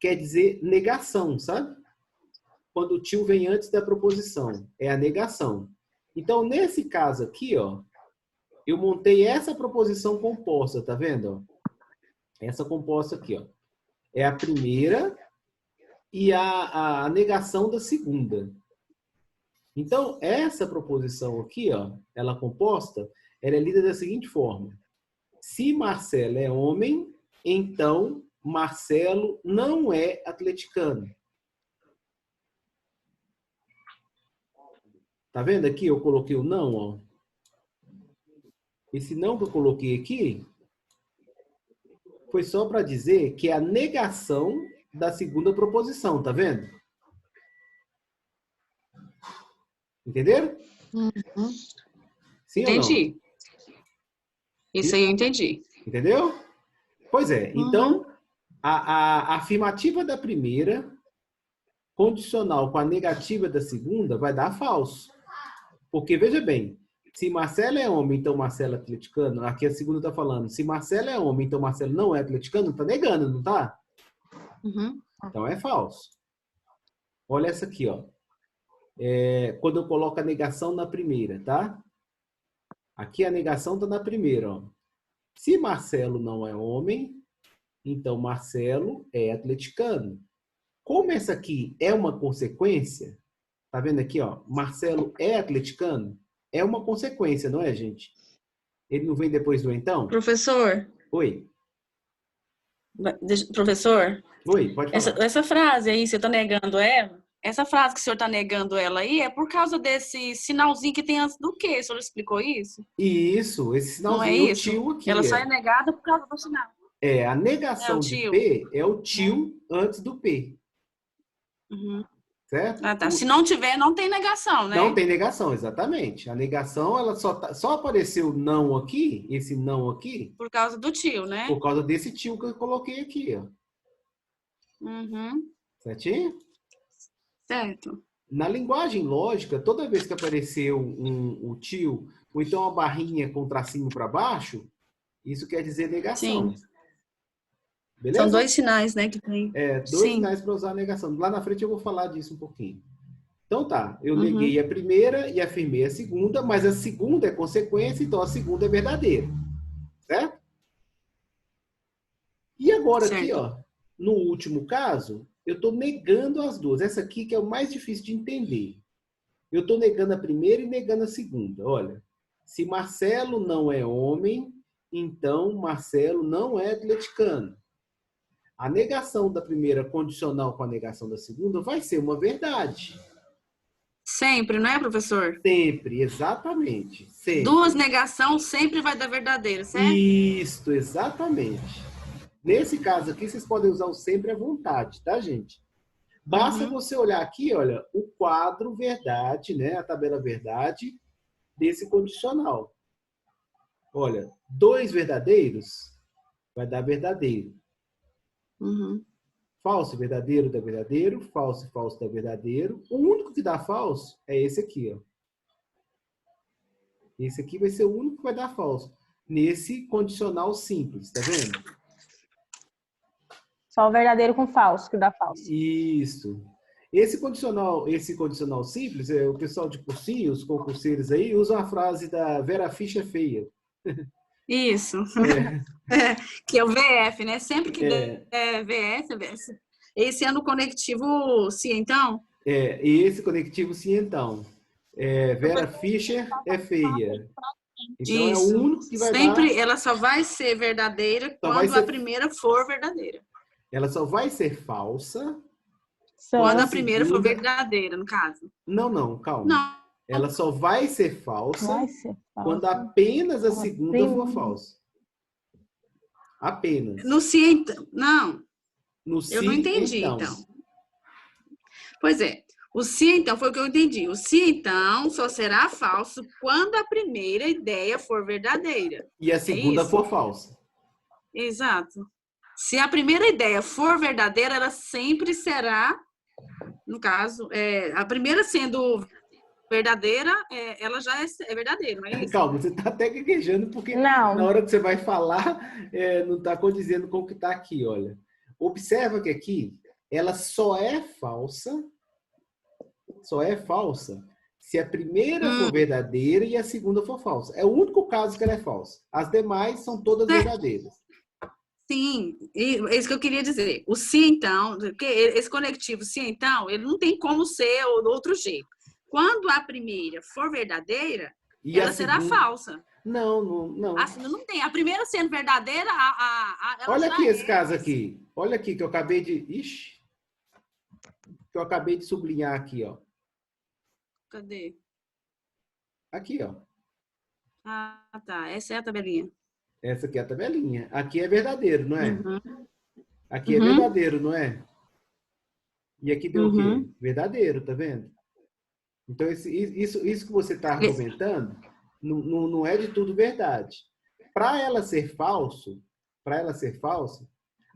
quer dizer negação, sabe? Quando o tio vem antes da proposição, é a negação. Então, nesse caso aqui, ó, eu montei essa proposição composta, tá vendo? Essa composta aqui, ó. É a primeira e a negação da segunda. Então, essa proposição aqui, ó, ela composta, ela é lida da seguinte forma. Se Marcelo é homem, então Marcelo não é atleticano. Tá vendo aqui? Eu coloquei o não, ó. Esse não que eu coloquei aqui foi só para dizer que é a negação da segunda proposição, tá vendo? Entenderam? Uhum. Sim Entendi. ou não? Isso aí eu entendi. Entendeu? Pois é. Então, a afirmativa da primeira, condicional com a negativa da segunda, vai dar falso. Porque, veja bem, se Marcelo é homem, então Marcelo é atleticano. Aqui a segunda está falando. Se Marcelo é homem, então Marcelo não é atleticano. Está negando, não está? Uhum. Então é falso. Olha essa aqui, ó. Quando eu coloco a negação na primeira, tá? Aqui a negação está na primeira, ó. Se Marcelo não é homem, então Marcelo é atleticano. Como essa aqui é uma consequência, tá vendo aqui, ó? Marcelo é atleticano? É uma consequência, não é, gente? Ele não vem depois do então? Professor, Oi. professor, Oi, pode falar. essa frase aí, você está negando ela? Essa frase que o senhor está negando ela aí é por causa desse sinalzinho que tem antes do quê? O senhor explicou isso? Isso, esse Não é sinalzinho, isso? o tio aqui. Ela só é negada por causa do sinal. A negação de tio. P é o tio antes do P. Uhum. Certo? Ah, tá. Se não tiver, não tem negação, né? Não tem negação, exatamente. A negação, ela só apareceu não aqui, esse não aqui, Por causa do tio, né? por causa desse tio que eu coloquei aqui, ó. Uhum. Certinho? Certo. Na linguagem lógica, toda vez que apareceu um tio, ou então uma barrinha com tracinho para baixo, isso quer dizer negação. Sim. Beleza? São dois sinais, né, que tem. Dois sinais para usar a negação. Lá na frente eu vou falar disso um pouquinho. Então tá, eu Uhum. neguei a primeira e afirmei a segunda, mas a segunda é consequência, então a segunda é verdadeira. Certo? E agora Certo. aqui, ó, no último caso, eu estou negando as duas. Essa aqui que é o mais difícil de entender. Eu estou negando a primeira e negando a segunda. Olha, se Marcelo não é homem, então Marcelo não é atleticano. A negação da primeira condicional com a negação da segunda vai ser uma verdade. Sempre, não é, professor? Sempre, exatamente. Sempre. Duas negações sempre vai dar verdadeira, certo? Isso, exatamente. Nesse caso aqui, vocês podem usar o sempre à vontade, tá, gente? Basta você olhar aqui, olha, o quadro verdade, né? A tabela verdade desse condicional. Olha, dois verdadeiros vai dar verdadeiro. Uhum. Falso e verdadeiro dá verdadeiro, falso e falso dá verdadeiro. O único que dá falso é esse aqui, ó. Esse aqui vai ser o único que vai dar falso. Nesse condicional simples, tá vendo? Só o verdadeiro com falso que dá falso. Isso. Esse condicional simples, o pessoal de cursinho, os concurseiros aí, usam a frase da Vera Fischer feia. Isso. Que é o VF, né? Sempre que der VF, esse ano conectivo se então? E esse conectivo sim, então. Vera Fischer é feia. Então isso. É o único que vai sempre dar... Ela só vai ser verdadeira quando a primeira for verdadeira. Ela só vai ser falsa quando a primeira for verdadeira, no caso. Não, calma. Não. Ela só vai ser falsa quando apenas a segunda for falsa. Apenas. No se então. Não. No se, eu não entendi, então. Pois é. O se então foi o que eu entendi. O se então só será falso quando a primeira ideia for verdadeira. E a segunda for falsa. Exato. Se a primeira ideia for verdadeira, ela sempre será, no caso, a primeira sendo verdadeira, ela já é verdadeira, não é isso? Calma, você está até gaguejando porque Não. na hora que você vai falar, não está condizendo com o que está aqui, olha. Observa que aqui, ela só é falsa se a primeira for verdadeira e a segunda for falsa. É o único caso que ela é falsa. As demais são todas verdadeiras. Sim, é isso que eu queria dizer. O se, então, porque esse conectivo se, então, ele não tem como ser do outro jeito. Quando a primeira for verdadeira, E ela a será segunda... falsa. Não. A segunda não tem. A primeira sendo verdadeira, ela Olha já aqui esse caso aqui. Olha aqui que eu acabei de... Ixi! Que eu acabei de sublinhar aqui, ó. Cadê? Aqui, ó. Ah, tá. Essa é a tabelinha. Essa aqui é a tabelinha. Aqui é verdadeiro, não é? Uhum. Aqui é verdadeiro, não é? E aqui deu o quê? Uhum. Verdadeiro, tá vendo? Então, isso que você está argumentando não é de tudo verdade. Para ela ser falsa,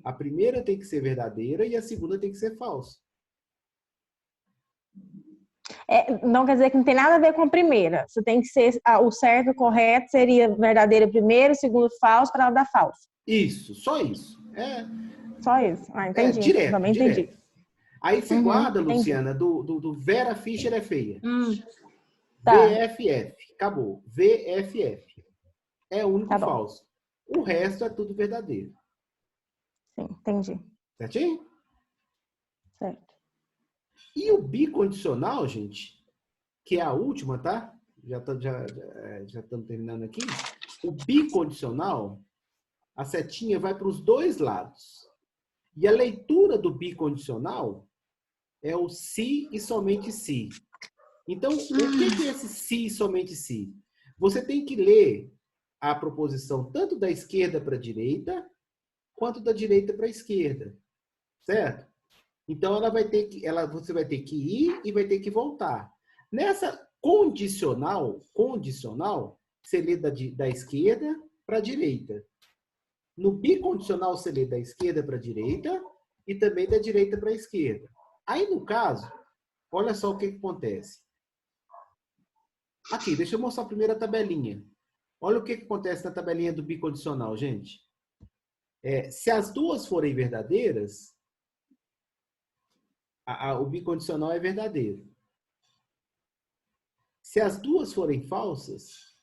a primeira tem que ser verdadeira e a segunda tem que ser falsa. Não quer dizer que não tem nada a ver com a primeira. Você tem que ser o certo, o correto seria verdadeira primeiro, segundo falso, para ela dar falso. Isso, só isso. Só isso. Ah, entendi. Direto, Também direto. entendi. Aí você guarda, entendi. Luciana, do Vera Fischer é feia. Tá. VFF. Acabou. VFF. É o único Tá bom. falso. O resto é tudo verdadeiro. Sim, entendi. Certinho? Certo. E o bicondicional, gente, que é a última, tá? Já estamos terminando aqui. O bicondicional, a setinha vai para os dois lados. E a leitura do bicondicional é o se e somente se. Então, o que é esse se e somente se? Você tem que ler a proposição tanto da esquerda para a direita, quanto da direita para a esquerda. Certo? Então, você vai ter que ir e vai ter que voltar. Nessa condicional, você lê da esquerda para a direita. No bicondicional, você lê da esquerda para a direita e também da direita para a esquerda. Aí, no caso, olha só o que acontece. Aqui, deixa eu mostrar primeiro a tabelinha. Olha o que acontece na tabelinha do bicondicional, gente. Se as duas forem verdadeiras, o bicondicional é verdadeiro. Se as duas forem falsas,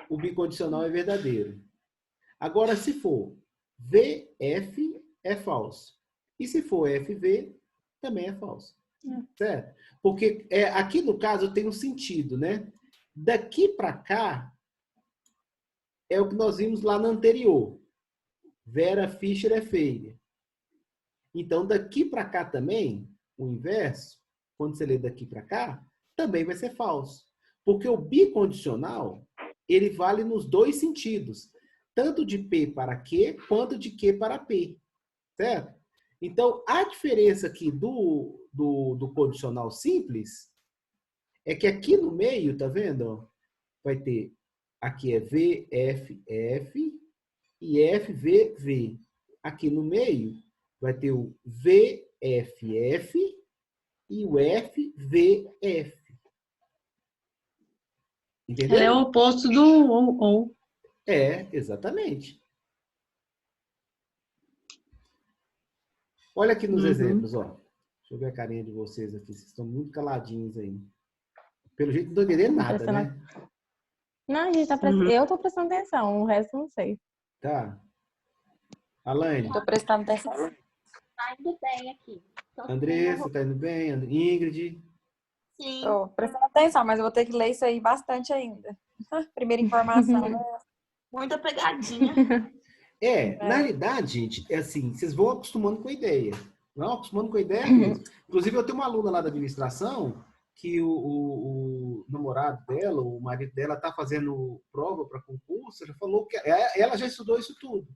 o bicondicional é verdadeiro. Agora, se for VF, é falso. E se for FV, também é falso. Certo? Porque aqui, no caso, tem um sentido, né? Daqui para cá, é o que nós vimos lá no anterior. Vera Fischer é feia. Então, daqui para cá também, o inverso, quando você lê daqui para cá, também vai ser falso. Porque o bicondicional, ele vale nos dois sentidos. Tanto de P para Q, quanto de Q para P. Certo? Então, a diferença aqui do condicional simples é que aqui no meio, tá vendo? Vai ter, aqui é VFF e FVV. Aqui no meio vai ter o VFF e o FVF. Entendeu? Ela é o oposto do ou. Exatamente. Olha aqui nos exemplos, ó. Deixa eu ver a carinha de vocês aqui. Vocês estão muito caladinhos aí. Pelo jeito, não estou entendendo nada, né? Não, a gente tá eu tô prestando atenção, o resto eu não sei. Tá. Alaine. Tô prestando atenção. Tá indo bem aqui. Andressa, tá indo bem? Ingrid. Sim. Tô prestando atenção, mas eu vou ter que ler isso aí bastante ainda. Primeira informação, né? Muita pegadinha. Na realidade, gente, é assim, vocês vão acostumando com a ideia. Não, acostumando com a ideia mesmo. Inclusive, eu tenho uma aluna lá da administração que o namorado dela, o marido dela, tá fazendo prova para concurso. Ela falou que ela já estudou isso tudo.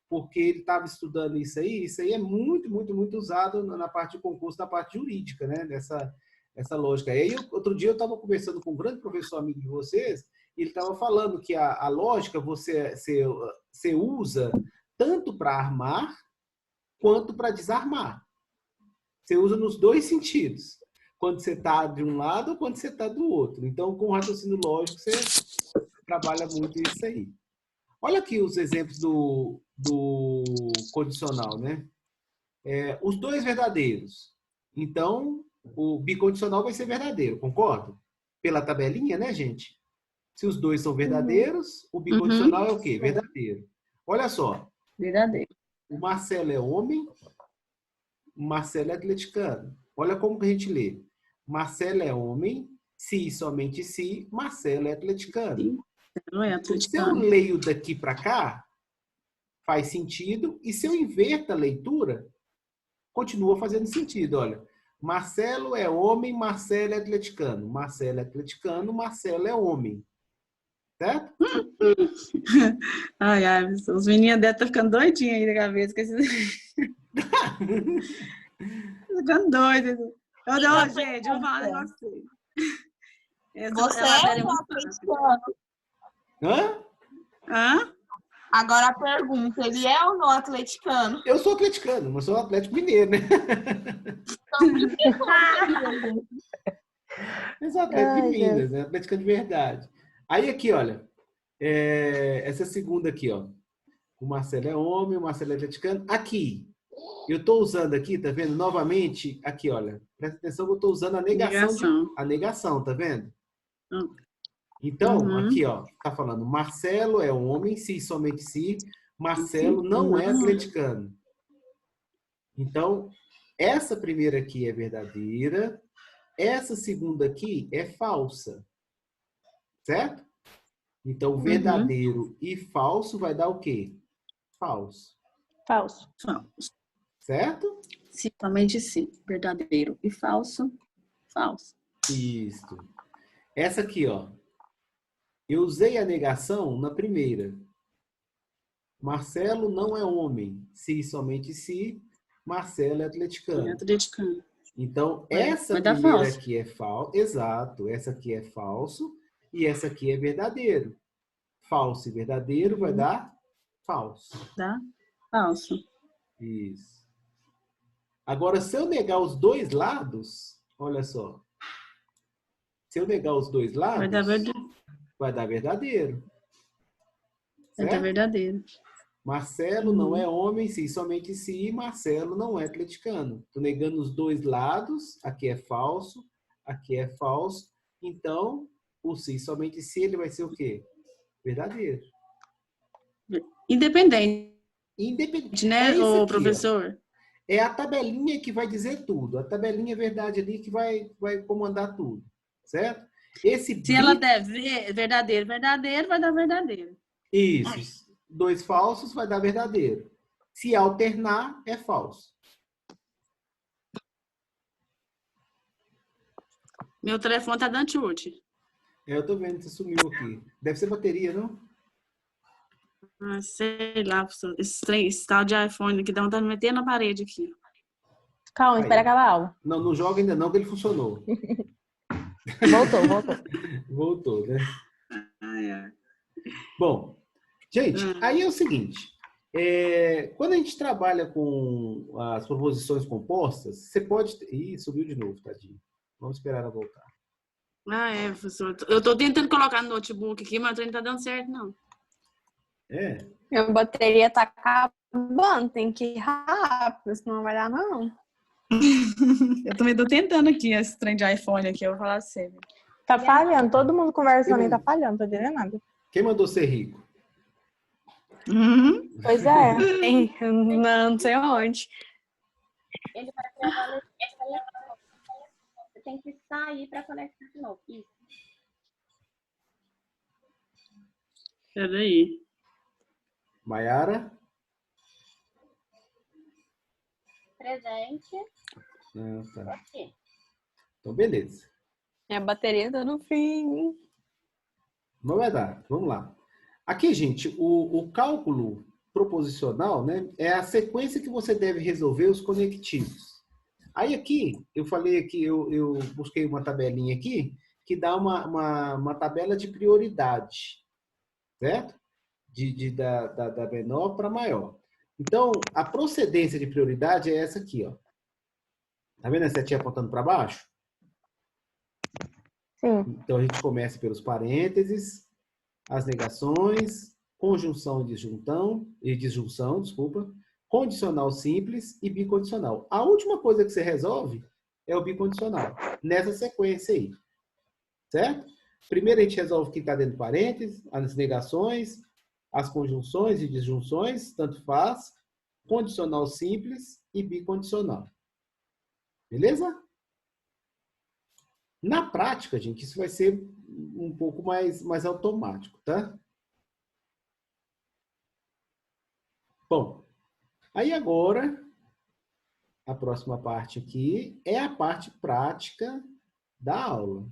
Porque ele estava estudando isso aí é muito, muito, muito usado na parte de concurso, na parte jurídica, né? Essa lógica. E aí, outro dia eu estava conversando com um grande professor amigo de vocês, e ele estava falando que a lógica você usa tanto para armar quanto para desarmar. Você usa nos dois sentidos. quando você está de um lado ou quando você está do outro. Então, com o raciocínio lógico, você trabalha muito isso aí. Olha aqui os exemplos do condicional, né? Os dois verdadeiros. Então, o bicondicional vai ser verdadeiro, concordo? Pela tabelinha, né, gente? Se os dois são verdadeiros, o bicondicional é o quê? Verdadeiro. Olha só. Verdadeiro. O Marcelo é homem, o Marcelo é atleticano. Olha como que a gente lê. Marcelo é homem, se e somente se, Marcelo é atleticano. Sim, não é atleticano. Se eu leio daqui para cá, faz sentido. E se eu inverto a leitura, continua fazendo sentido. Olha, Marcelo é homem, Marcelo é atleticano. Marcelo é atleticano, Marcelo é homem. Certo? Ai, os meninos devem estar ficando doidinhos aí na cabeça. Ficando doidos. Gente, eu vou falar um negócio pra vocês. Você é um atleticano. Hã? Agora a pergunta, ele é ou não atleticano? Eu sou atleticano, mas sou Atlético Mineiro, né? Eu sou Atlético de Minas, né? Atleticano de verdade. Aí aqui, olha, essa segunda aqui, ó. O Marcelo é homem, o Marcelo é atleticano. Aqui, eu estou usando aqui, tá vendo? Novamente, aqui, olha. Presta atenção que eu estou usando a negação. A negação, tá vendo? Então, aqui, ó, tá falando Marcelo é homem, se e somente se. Marcelo não é atleticano. Então, essa primeira aqui é verdadeira. Essa segunda aqui é falsa. Certo? Então, verdadeiro e falso vai dar o quê? Falso. Falso. Certo? Se, somente se. Verdadeiro e falso. Falso. Isso. Essa aqui, ó. Eu usei a negação na primeira. Marcelo não é homem. Se e somente se, Marcelo é atleticano. É atleticano. Então, essa primeira aqui é falso. Exato. Essa aqui é falso. E essa aqui é verdadeiro. Falso e verdadeiro vai dar falso. Dá falso. Isso. Agora, se eu negar os dois lados, olha só. Se eu negar os dois lados, vai dar verdadeiro. Vai dar verdadeiro. Marcelo não é homem, se somente se, Marcelo não é atleticano. Estou negando os dois lados, aqui é falso, aqui é falso. Então, o se somente se, ele vai ser o quê? Verdadeiro. Independente, né, o professor? Ó. É a tabelinha que vai dizer tudo. A tabelinha é verdade ali que vai comandar tudo. Certo? Se ela der verdadeiro, vai dar verdadeiro. Isso. Dois falsos vai dar verdadeiro. Se alternar, é falso. Meu telefone tá dando chute. Eu tô vendo que você sumiu aqui. Deve ser bateria, não? Sei lá, esse tal de iPhone que dá vontade de meter na parede aqui. Calma, espera acabar a aula. Não joga ainda não, que ele funcionou. Voltou. Voltou, né? Bom, gente, aí é o seguinte. Quando a gente trabalha com as proposições compostas, você pode... Ih, subiu de novo, tadinho. Vamos esperar ela voltar. Professor. Eu tô tentando colocar no notebook aqui, mas não tá dando certo, não. Minha bateria tá acabando, tem que ir rápido, senão não vai dar, não. Eu também tô tentando aqui esse trem de iPhone aqui, eu vou falar sério. Tá falhando, todo mundo conversando aí tá falhando, não tô entendendo nada. Quem mandou ser rico? Pois é. Não sei onde. Ele vai trabalhar. Você tem que sair para conectar de novo. Isso. Peraí. Maiara? Presente. Tá. Aqui. Então, beleza. Minha bateria tá no fim. Não vai dar. Vamos lá. Aqui, gente, o cálculo proposicional, né, é a sequência que você deve resolver os conectivos. Aí aqui, eu falei que eu busquei uma tabelinha aqui que dá uma tabela de prioridade, certo? Da menor para maior. Então, a procedência de prioridade é essa aqui, ó. Tá vendo a setinha apontando para baixo? Sim. Então, a gente começa pelos parênteses, as negações, conjunção e disjunção, desculpa, condicional simples e bicondicional. A última coisa que você resolve é o bicondicional, nessa sequência aí. Certo? Primeiro a gente resolve o que está dentro do parênteses, as negações, as conjunções e disjunções, tanto faz, condicional simples e bicondicional. Beleza? Na prática, gente, isso vai ser um pouco mais automático, tá? Bom, aí agora, a próxima parte aqui é a parte prática da aula.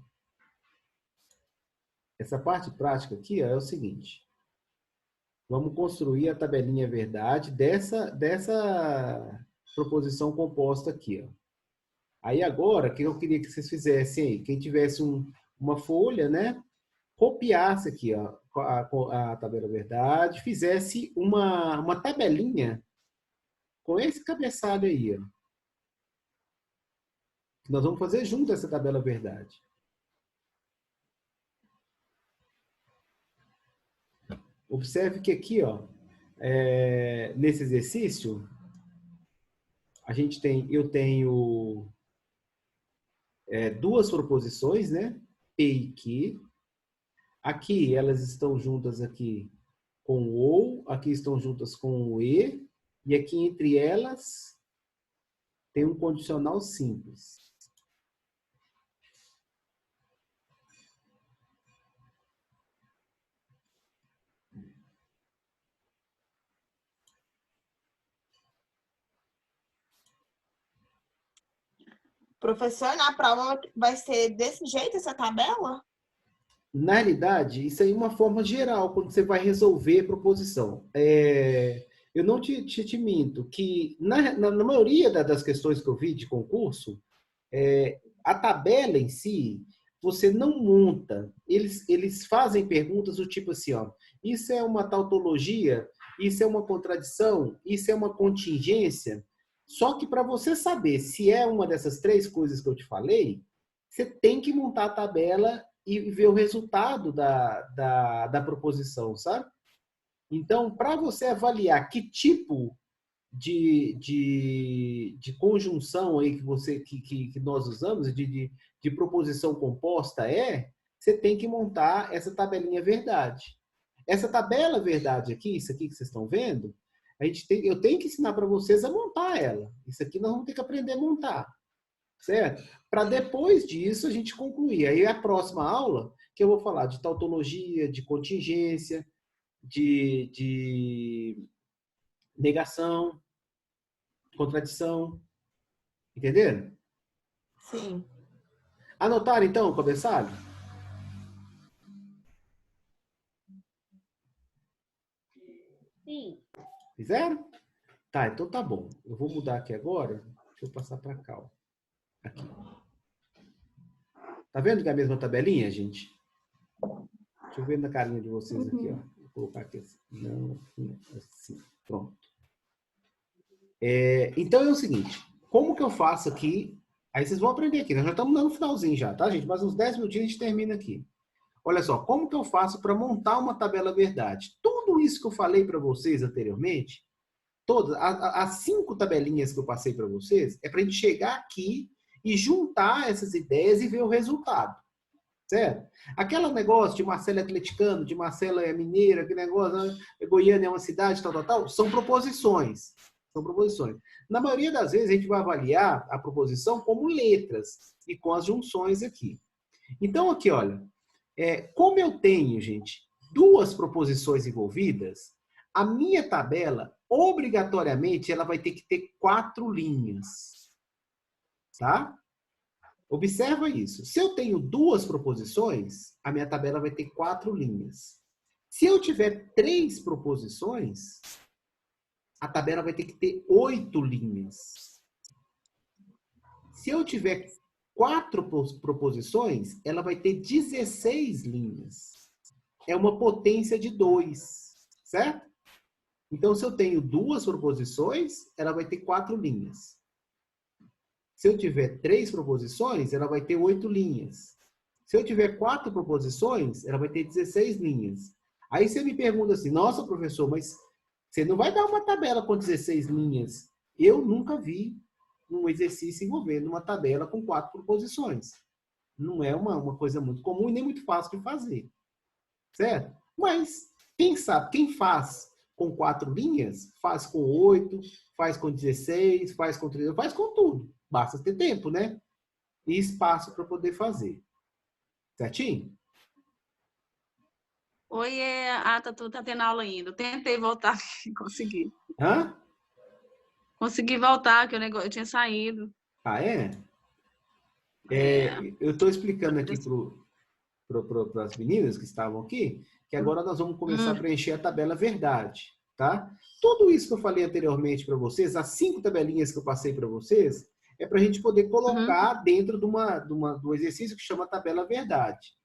Essa parte prática aqui ó, é o seguinte. Vamos construir a tabelinha verdade dessa proposição composta aqui. Ó. Aí agora, o que eu queria que vocês fizessem aí? Quem tivesse uma folha, né? Copiasse aqui ó, a tabela verdade, fizesse uma tabelinha com esse cabeçalho aí. Ó. Nós vamos fazer junto essa tabela verdade. Observe que aqui, ó, nesse exercício, eu tenho duas proposições, né? P e Q. Aqui elas estão juntas aqui com o ou, aqui estão juntas com o e, e aqui entre elas tem um condicional simples. Professor, na prova vai ser desse jeito essa tabela? Na realidade, isso aí é uma forma geral, quando você vai resolver proposição. Eu não te minto, que na maioria das questões que eu vi de concurso, a tabela em si, você não monta. Eles fazem perguntas do tipo assim, ó, isso é uma tautologia, isso é uma contradição, isso é uma contingência. Só que para você saber se é uma dessas três coisas que eu te falei, você tem que montar a tabela e ver o resultado da proposição, sabe? Então, para você avaliar que tipo de conjunção aí que nós usamos, de proposição composta você tem que montar essa tabelinha verdade. Essa tabela verdade aqui, isso aqui que vocês estão vendo, eu tenho que ensinar para vocês a montar ela. Isso aqui nós vamos ter que aprender a montar. Certo? Para depois disso a gente concluir. Aí a próxima aula que eu vou falar de tautologia, de contingência, de negação, contradição. Entenderam? Sim. Anotaram então, cabeçalho? Sim. Fizeram? Tá, então tá bom. Eu vou mudar aqui agora. Deixa eu passar para cá. Ó. Aqui. Tá vendo que é a mesma tabelinha, gente? Deixa eu ver na carinha de vocês aqui, ó. Vou colocar aqui assim. Não, assim. Pronto. Então é o seguinte. Como que eu faço aqui? Aí vocês vão aprender aqui. Nós já estamos no finalzinho já, tá, gente? Mais uns 10 minutinhos a gente termina aqui. Olha só, como que eu faço para montar uma tabela verdade? Tudo isso que eu falei para vocês anteriormente, todas as 5 tabelinhas que eu passei para vocês, é para a gente chegar aqui e juntar essas ideias e ver o resultado. Certo? Aquele negócio de Marcelo é atleticano, de Marcelo é mineiro, aquele negócio, Goiânia é uma cidade, tal, são proposições. São proposições. Na maioria das vezes, a gente vai avaliar a proposição como letras e com as junções aqui. Então, aqui, olha, como eu tenho, gente, 2 proposições envolvidas, a minha tabela, obrigatoriamente, ela vai ter que ter 4 linhas. Tá? Observa isso. Se eu tenho 2 proposições, a minha tabela vai ter 4 linhas. Se eu tiver 3 proposições, a tabela vai ter que ter 8 linhas. Se eu tiver 4 proposições, ela vai ter 16 linhas. É uma potência de 2, certo? Então, se eu tenho 2 proposições, ela vai ter 4 linhas. Se eu tiver 3 proposições, ela vai ter 8 linhas. Se eu tiver 4 proposições, ela vai ter 16 linhas. Aí você me pergunta assim, nossa, professor, mas você não vai dar uma tabela com 16 linhas? Eu nunca vi um exercício envolvendo uma tabela com 4 proposições. Não é uma coisa muito comum e nem muito fácil de fazer. Certo? Mas quem sabe, quem faz com 4 linhas, faz com 8, faz com 16, faz com 30, faz com tudo. Basta ter tempo, né? E espaço para poder fazer. Certinho? Oi, Tatu, tá tendo aula ainda. Eu tentei voltar, consegui. Hã? Consegui voltar, que eu tinha saído. Ah, é? Eu estou explicando aqui para as meninas que estavam aqui, que agora nós vamos começar a preencher a tabela verdade, tá? Tudo isso que eu falei anteriormente para vocês, as 5 tabelinhas que eu passei para vocês, é para a gente poder colocar dentro do exercício que chama tabela verdade.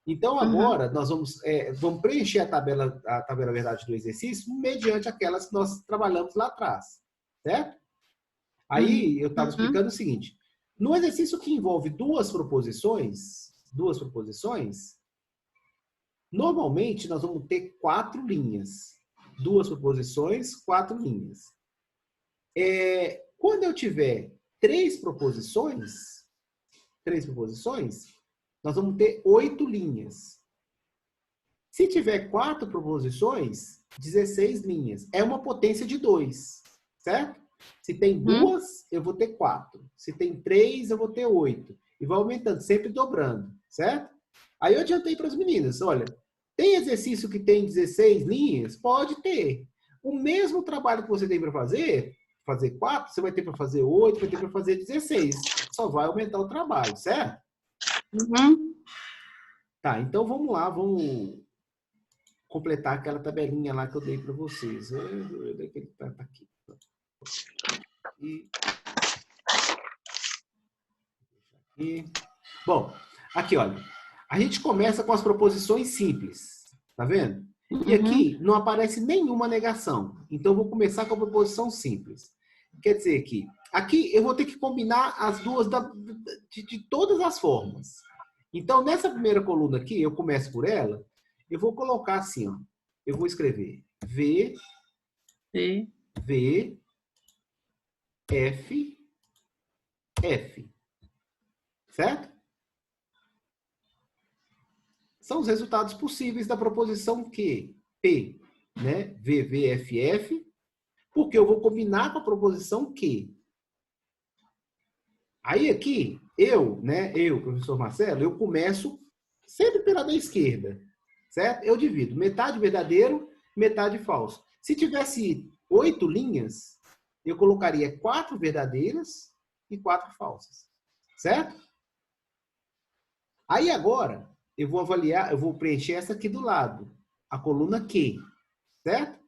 Então, agora, nós vamos preencher a tabela verdade do exercício mediante aquelas que nós trabalhamos lá atrás, certo? Aí, eu estava explicando o seguinte, no exercício que envolve duas proposições, normalmente nós vamos ter 4 linhas. 2 proposições, 4 linhas. Quando eu tiver 3 proposições, nós vamos ter 8 linhas. Se tiver 4 proposições, 16 linhas. É uma potência de 2, certo? Se tem 2, eu vou ter 4. Se tem 3, eu vou ter 8. E vai aumentando, sempre dobrando, certo? Aí eu adiantei para as meninas, olha, tem exercício que tem 16 linhas? Pode ter. O mesmo trabalho que você tem para fazer 4, você vai ter para fazer 8, vai ter para fazer 16. Só vai aumentar o trabalho, certo? Tá, então vamos lá, vamos completar aquela tabelinha lá que eu dei para vocês. Tá aqui. Bom, aqui, olha. A gente começa com as proposições simples. Tá vendo? E aqui não aparece nenhuma negação. Então, eu vou começar com a proposição simples. Quer dizer que aqui eu vou ter que combinar as duas de todas as formas. Então, nessa primeira coluna aqui, eu começo por ela, eu vou colocar assim, ó. Eu vou escrever V, F, F. Certo? São os resultados possíveis da proposição Q, P, né? V, V, F, F, porque eu vou combinar com a proposição Q. Aí aqui, eu, professor Marcelo, eu começo sempre pela da esquerda, certo? Eu divido metade verdadeiro, metade falso. Se tivesse 8 linhas, eu colocaria 4 verdadeiras e 4 falsas, certo? Aí agora, eu vou avaliar, eu vou preencher essa aqui do lado, a coluna Q, certo?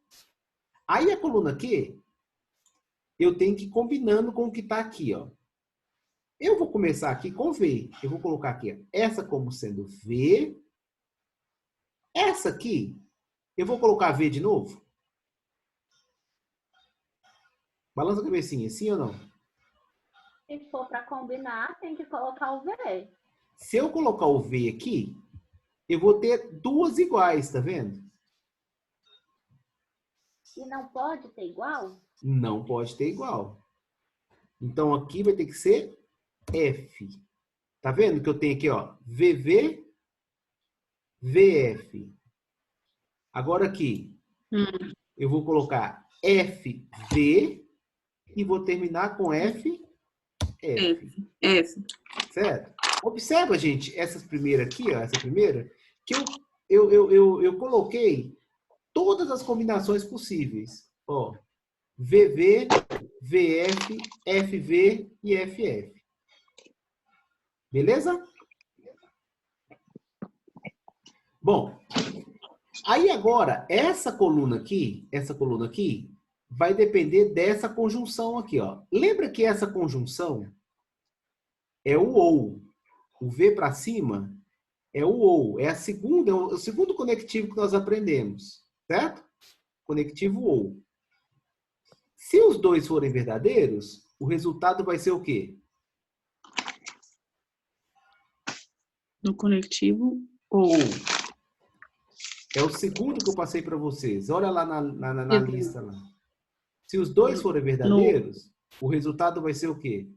Aí a coluna Q, eu tenho que ir combinando com o que está aqui, ó. Eu vou começar aqui com V. Eu vou colocar aqui, ó, essa como sendo V. Essa aqui, eu vou colocar V de novo. Balança a cabecinha, sim ou não? Se for para combinar, tem que colocar o V. Se eu colocar o V aqui, eu vou ter 2 iguais, tá vendo? E não pode ter igual? Não pode ter igual. Então, aqui vai ter que ser F. Tá vendo que eu tenho aqui, ó, VV, VF. Agora aqui, eu vou colocar FV e vou terminar com FF. Certo? Observa, gente, essas primeiras aqui, ó, essa primeira, que eu coloquei todas as combinações possíveis. Ó, VV, VF, FV e FF. Beleza? Bom, aí agora, essa coluna aqui, vai depender dessa conjunção aqui, ó. Lembra que essa conjunção é o OU. O V para cima é o OU. É o segundo conectivo que nós aprendemos, certo? Conectivo OU. Se os dois forem verdadeiros, o resultado vai ser o quê? No conectivo ou. É o segundo que eu passei para vocês. Olha lá na lista. Lá. Se os dois forem verdadeiros, o resultado vai ser o quê?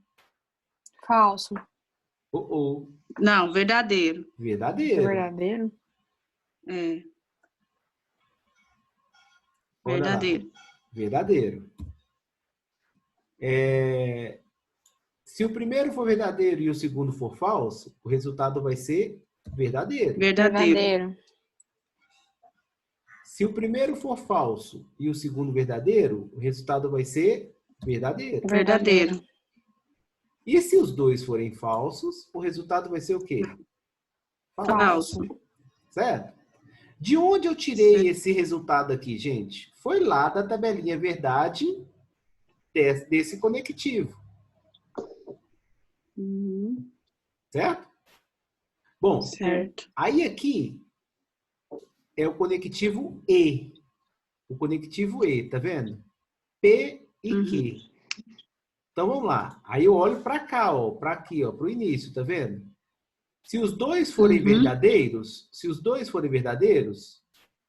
Falso. Não, verdadeiro. Verdadeiro. Verdadeiro? É. Olha Verdadeiro. lá. Verdadeiro. Se o primeiro for verdadeiro e o segundo for falso, o resultado vai ser verdadeiro. Verdadeiro. Se o primeiro for falso e o segundo verdadeiro, o resultado vai ser verdadeiro. Verdadeiro. E se os dois forem falsos, o resultado vai ser o quê? Falso. Certo? De onde eu tirei esse resultado aqui, gente? Foi lá da tabelinha verdade desse conectivo. Certo? Bom, certo. Aí aqui é o conectivo E. O conectivo E, tá vendo? P e Q. Então vamos lá. Aí eu olho para cá, ó, para aqui, ó, para o início, tá vendo? Se os dois forem verdadeiros,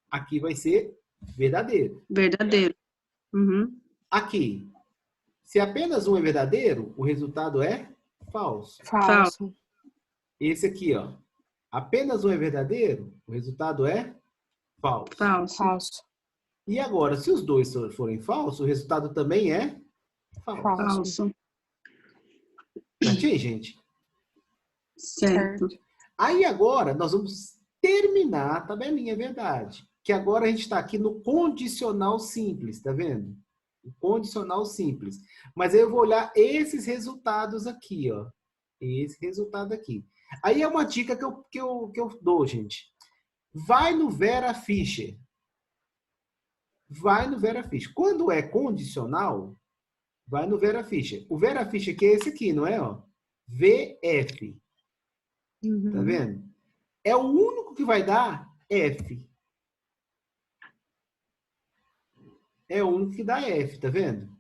aqui vai ser verdadeiro. Verdadeiro. Aqui, se apenas um é verdadeiro, o resultado é falso. Falso. Esse aqui, ó, apenas um é verdadeiro, o resultado é falso. Falso. E agora, se os dois forem falsos, o resultado também é falso. Certinho, gente? Certo. Aí agora nós vamos terminar a tabelinha, verdade. Que agora a gente está aqui no condicional simples, tá vendo? O condicional simples. Mas aí eu vou olhar esses resultados aqui, ó. Esse resultado aqui. Aí é uma dica que eu dou, gente. Vai no Vera Fischer. Quando é condicional, vai no Vera Fischer. O Vera Fischer que é esse aqui, não é? Ó? VF. Tá vendo? É o único que vai dar F. É o único que dá F, tá vendo?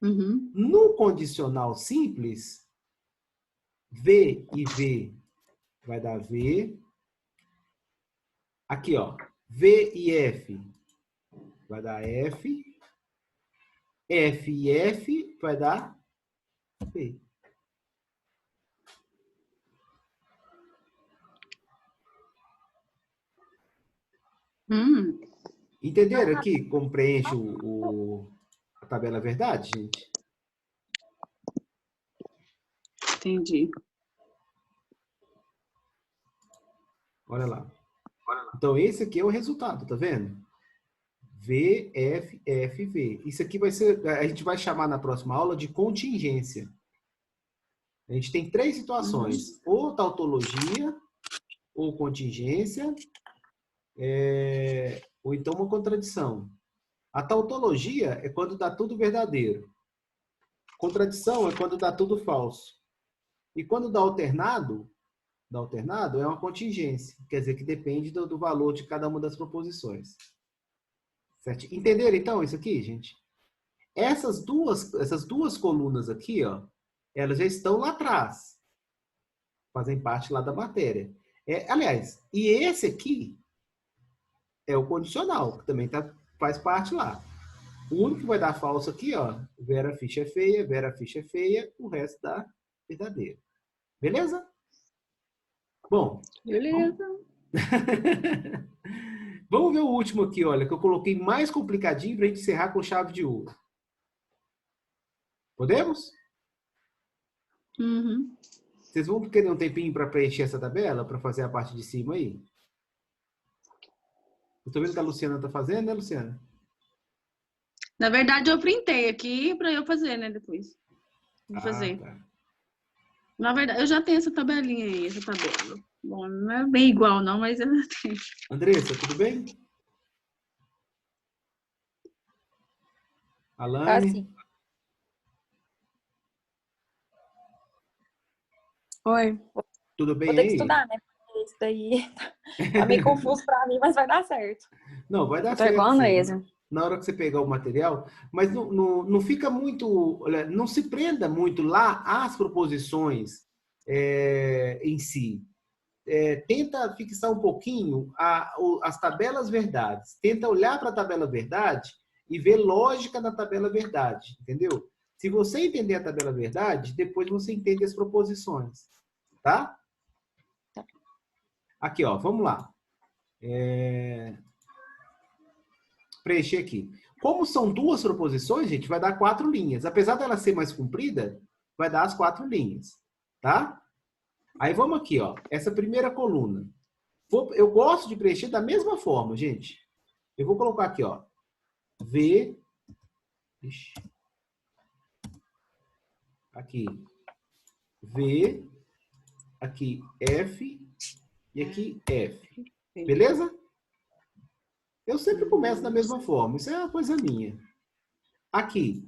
No condicional simples, V e V vai dar V. Aqui, ó. V e F vai dar F. F e F vai dar P. Entenderam aqui como preenche a tabela verdade, gente? Entendi. Olha lá. Então, esse aqui é o resultado, tá vendo? V, F, F, V. Isso aqui vai ser, a gente vai chamar na próxima aula de contingência. A gente tem 3 situações. Ou tautologia, ou contingência, ou então uma contradição. A tautologia é quando dá tudo verdadeiro. Contradição é quando dá tudo falso. E quando dá alternado é uma contingência. Quer dizer que depende do valor de cada uma das proposições. Certo? Entenderam então isso aqui, gente? Essas duas colunas aqui, ó, elas já estão lá atrás. Fazem parte lá da matéria. Aliás, e esse aqui é o condicional, que também faz parte lá. O único que vai dar falso aqui, ó, Vera Fischer é feia, o resto dá verdadeiro. Beleza? Bom. Beleza. Vamos ver o último aqui, olha, que eu coloquei mais complicadinho para a gente encerrar com chave de ouro. Podemos? Vocês vão querer um tempinho para preencher essa tabela, para fazer a parte de cima aí? Eu tô vendo que a Luciana tá fazendo, né, Luciana? Na verdade, eu printei aqui para eu fazer, né, depois. Vou fazer. Tá. Na verdade, eu já tenho essa tabelinha aí, essa tabela. Bom, não é bem igual não, mas eu já tenho. Andressa, tudo bem? Alane? Sim. Oi. Tudo bem Vou ter aí? que estudar, né? Porque isso daí tá meio confuso pra mim, mas vai dar certo. Não, vai dar Tô certo. igual a Sim. Andresa. Na hora que você pegar o material, mas não fica muito, olha, não se prenda muito lá às proposições em si. tenta fixar um pouquinho as tabelas verdades. Tenta olhar para a tabela verdade e ver lógica na tabela verdade, entendeu? Se você entender a tabela verdade, depois você entende as proposições, tá? Aqui, ó, vamos lá. Preencher aqui. Como são duas proposições, gente, vai dar 4 linhas. Apesar dela ser mais comprida, vai dar as 4 linhas, tá? Aí vamos aqui, ó. Essa primeira coluna. Eu gosto de preencher da mesma forma, gente. Eu vou colocar aqui, ó. V. Ixi. Aqui. V. Aqui F. E aqui F. Beleza? Eu sempre começo da mesma forma. Isso é uma coisa minha. Aqui.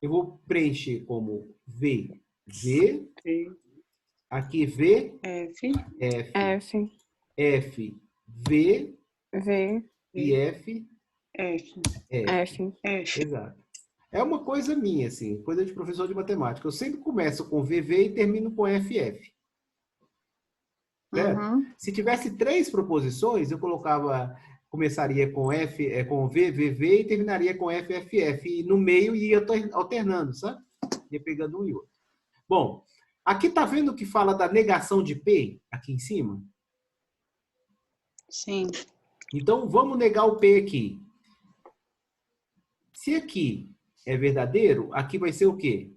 Eu vou preencher como V. V. Aqui V. F. F. F. F. V. V. E F. F. F. F. Exato. É uma coisa minha, assim. Coisa de professor de matemática. Eu sempre começo com VV e termino com FF. Certo? Se tivesse 3 proposições, eu começaria com com V, VV e terminaria com FFF. E no meio ia alternando, sabe? Ia pegando um e outro. Bom, aqui tá vendo que fala da negação de P? Aqui em cima? Sim. Então, vamos negar o P aqui. Se aqui é verdadeiro, aqui vai ser o quê?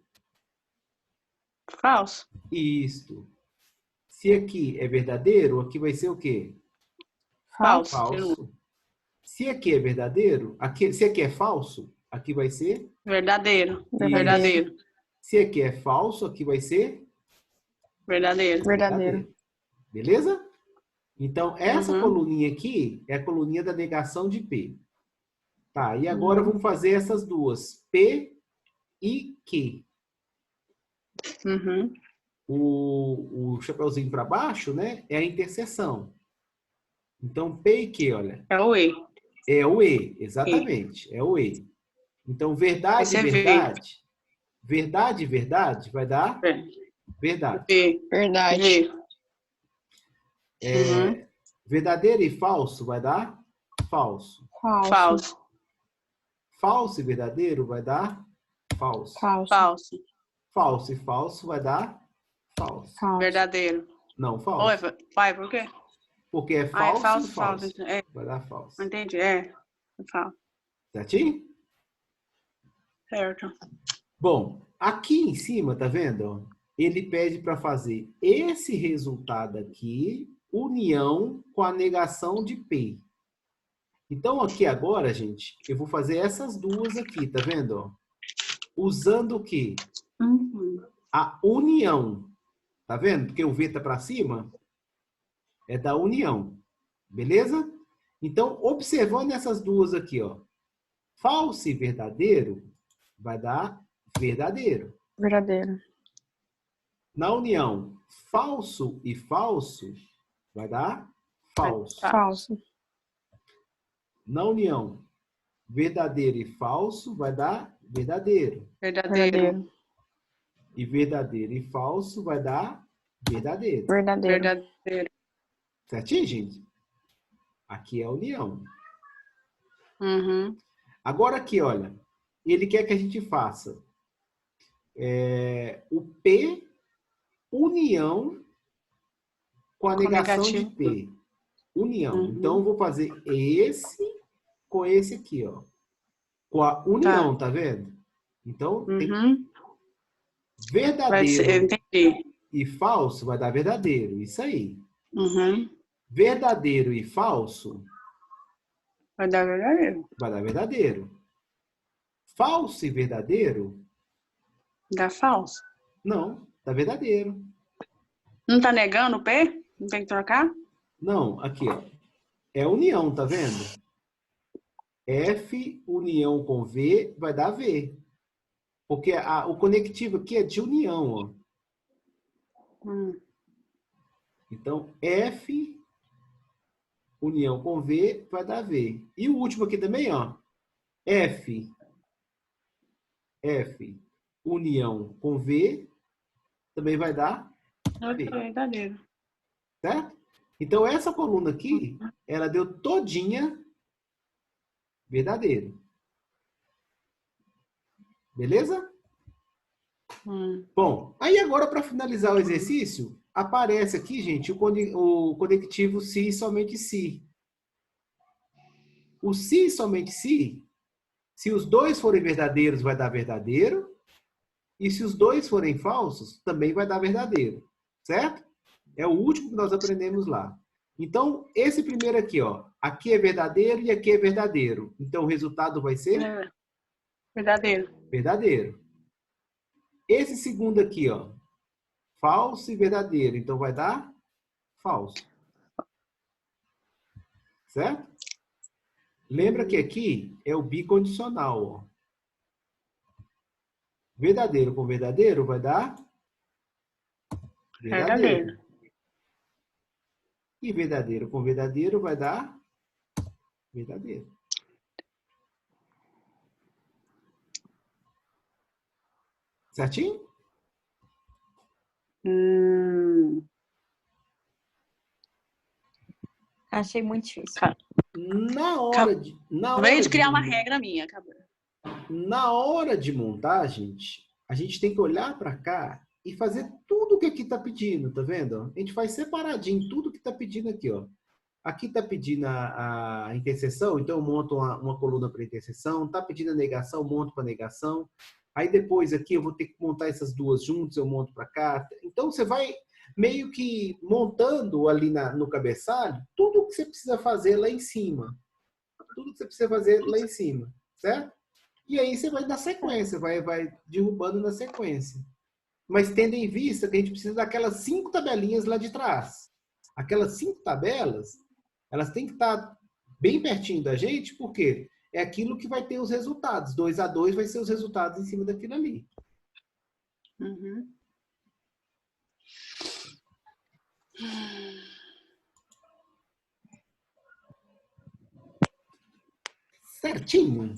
Falso. Isto. Se aqui é verdadeiro, aqui vai ser o quê? Falso. Falso. Se aqui é verdadeiro, se aqui é falso, aqui vai ser? Verdadeiro. Isso. Verdadeiro. Se aqui é falso, aqui vai ser? Verdadeiro. Verdadeiro. Beleza? Então, essa coluninha aqui é a coluninha da negação de P. Tá, e agora vamos fazer essas duas. P e Q. O chapeuzinho para baixo, né? É a interseção. Então, P e Q, olha. É o E. É o E, exatamente. É o E. Então, verdade, verdade. Verdade, verdade, vai dar? Verdade. Verdade. Verdadeiro e falso vai dar? Falso. Falso. Falso e verdadeiro vai dar? Falso. Falso. Falso e falso vai dar? Falso. Verdadeiro. Não, falso. Pai, por quê? Porque é falso, falso, e falso. falso. É. Vai dar falso. Entendi, é. Falso. Certinho? Certo. Bom, aqui em cima, tá vendo? Ele pede para fazer esse resultado aqui, união com a negação de P. Então, aqui agora, gente, eu vou fazer essas duas aqui, tá vendo? Usando o quê? A união. Tá vendo? Porque o V tá para cima. É da união. Beleza? Então, observando essas duas aqui, ó. Falso e verdadeiro vai dar verdadeiro. Verdadeiro. Na união, falso e falso vai dar falso. Falso. Na união, verdadeiro e falso vai dar verdadeiro. Verdadeiro. E verdadeiro e falso vai dar verdadeiro. Verdadeiro. Certinho, gente? Aqui é a união. Uhum. Agora aqui, olha. Ele quer que a gente faça o P união com a negação de P. União. Uhum. Então, eu vou fazer esse com esse aqui, ó. Com a união, tá vendo? Então, tem verdadeiro e falso vai dar verdadeiro. Isso aí. Uhum. Verdadeiro e falso Vai dar verdadeiro. vai dar verdadeiro. Falso e verdadeiro? Dá falso. Não, dá verdadeiro. Não tá negando o P? Não tem que trocar? Não, aqui, ó. É união, tá vendo? F união com V vai dar V. Porque o conectivo aqui é de união, ó. Então, F união com V vai dar V. E o último aqui também, ó. F união com V também vai dar V. Verdadeiro. certo? Então, essa coluna aqui, ela deu todinha verdadeiro. Beleza? Bom, aí agora para finalizar o exercício, aparece aqui, gente, o conectivo se e somente se. O se e somente se os dois forem verdadeiros, vai dar verdadeiro. E se os dois forem falsos, também vai dar verdadeiro. Certo? É o último que nós aprendemos lá. Então, esse primeiro aqui, ó, aqui é verdadeiro e aqui é verdadeiro. Então, o resultado vai ser? Verdadeiro. Verdadeiro. Esse segundo aqui, ó, falso e verdadeiro. Então, vai dar falso. Certo? Lembra que aqui é o bicondicional, ó. Verdadeiro com verdadeiro vai dar verdadeiro. E verdadeiro com verdadeiro vai dar verdadeiro. Certinho? Achei muito difícil. Na hora de criar uma regra minha, acabou. Na hora de montar, gente, a gente tem que olhar para cá e fazer tudo o que aqui está pedindo, tá vendo? A gente faz separadinho tudo que está pedindo aqui, ó. Aqui está pedindo a interseção, então eu monto uma coluna para interseção. Está pedindo a negação, eu monto para negação. Aí depois aqui eu vou ter que montar essas duas juntas, eu monto para cá. Então você vai meio que montando ali no cabeçalho tudo o que você precisa fazer lá em cima. Tudo que você precisa fazer lá em cima, certo? E aí você vai dar sequência, vai derrubando na sequência. Mas tendo em vista que a gente precisa daquelas 5 tabelinhas lá de trás. Aquelas 5 tabelas, elas têm que estar bem pertinho da gente, porque é aquilo que vai ter os resultados. 2 a 2 vai ser os resultados em cima daquilo ali. Certinho.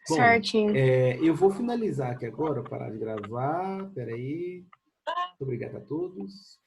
Bom, Certinho. Eu vou finalizar aqui agora, parar de gravar. Peraí. Muito obrigado a todos.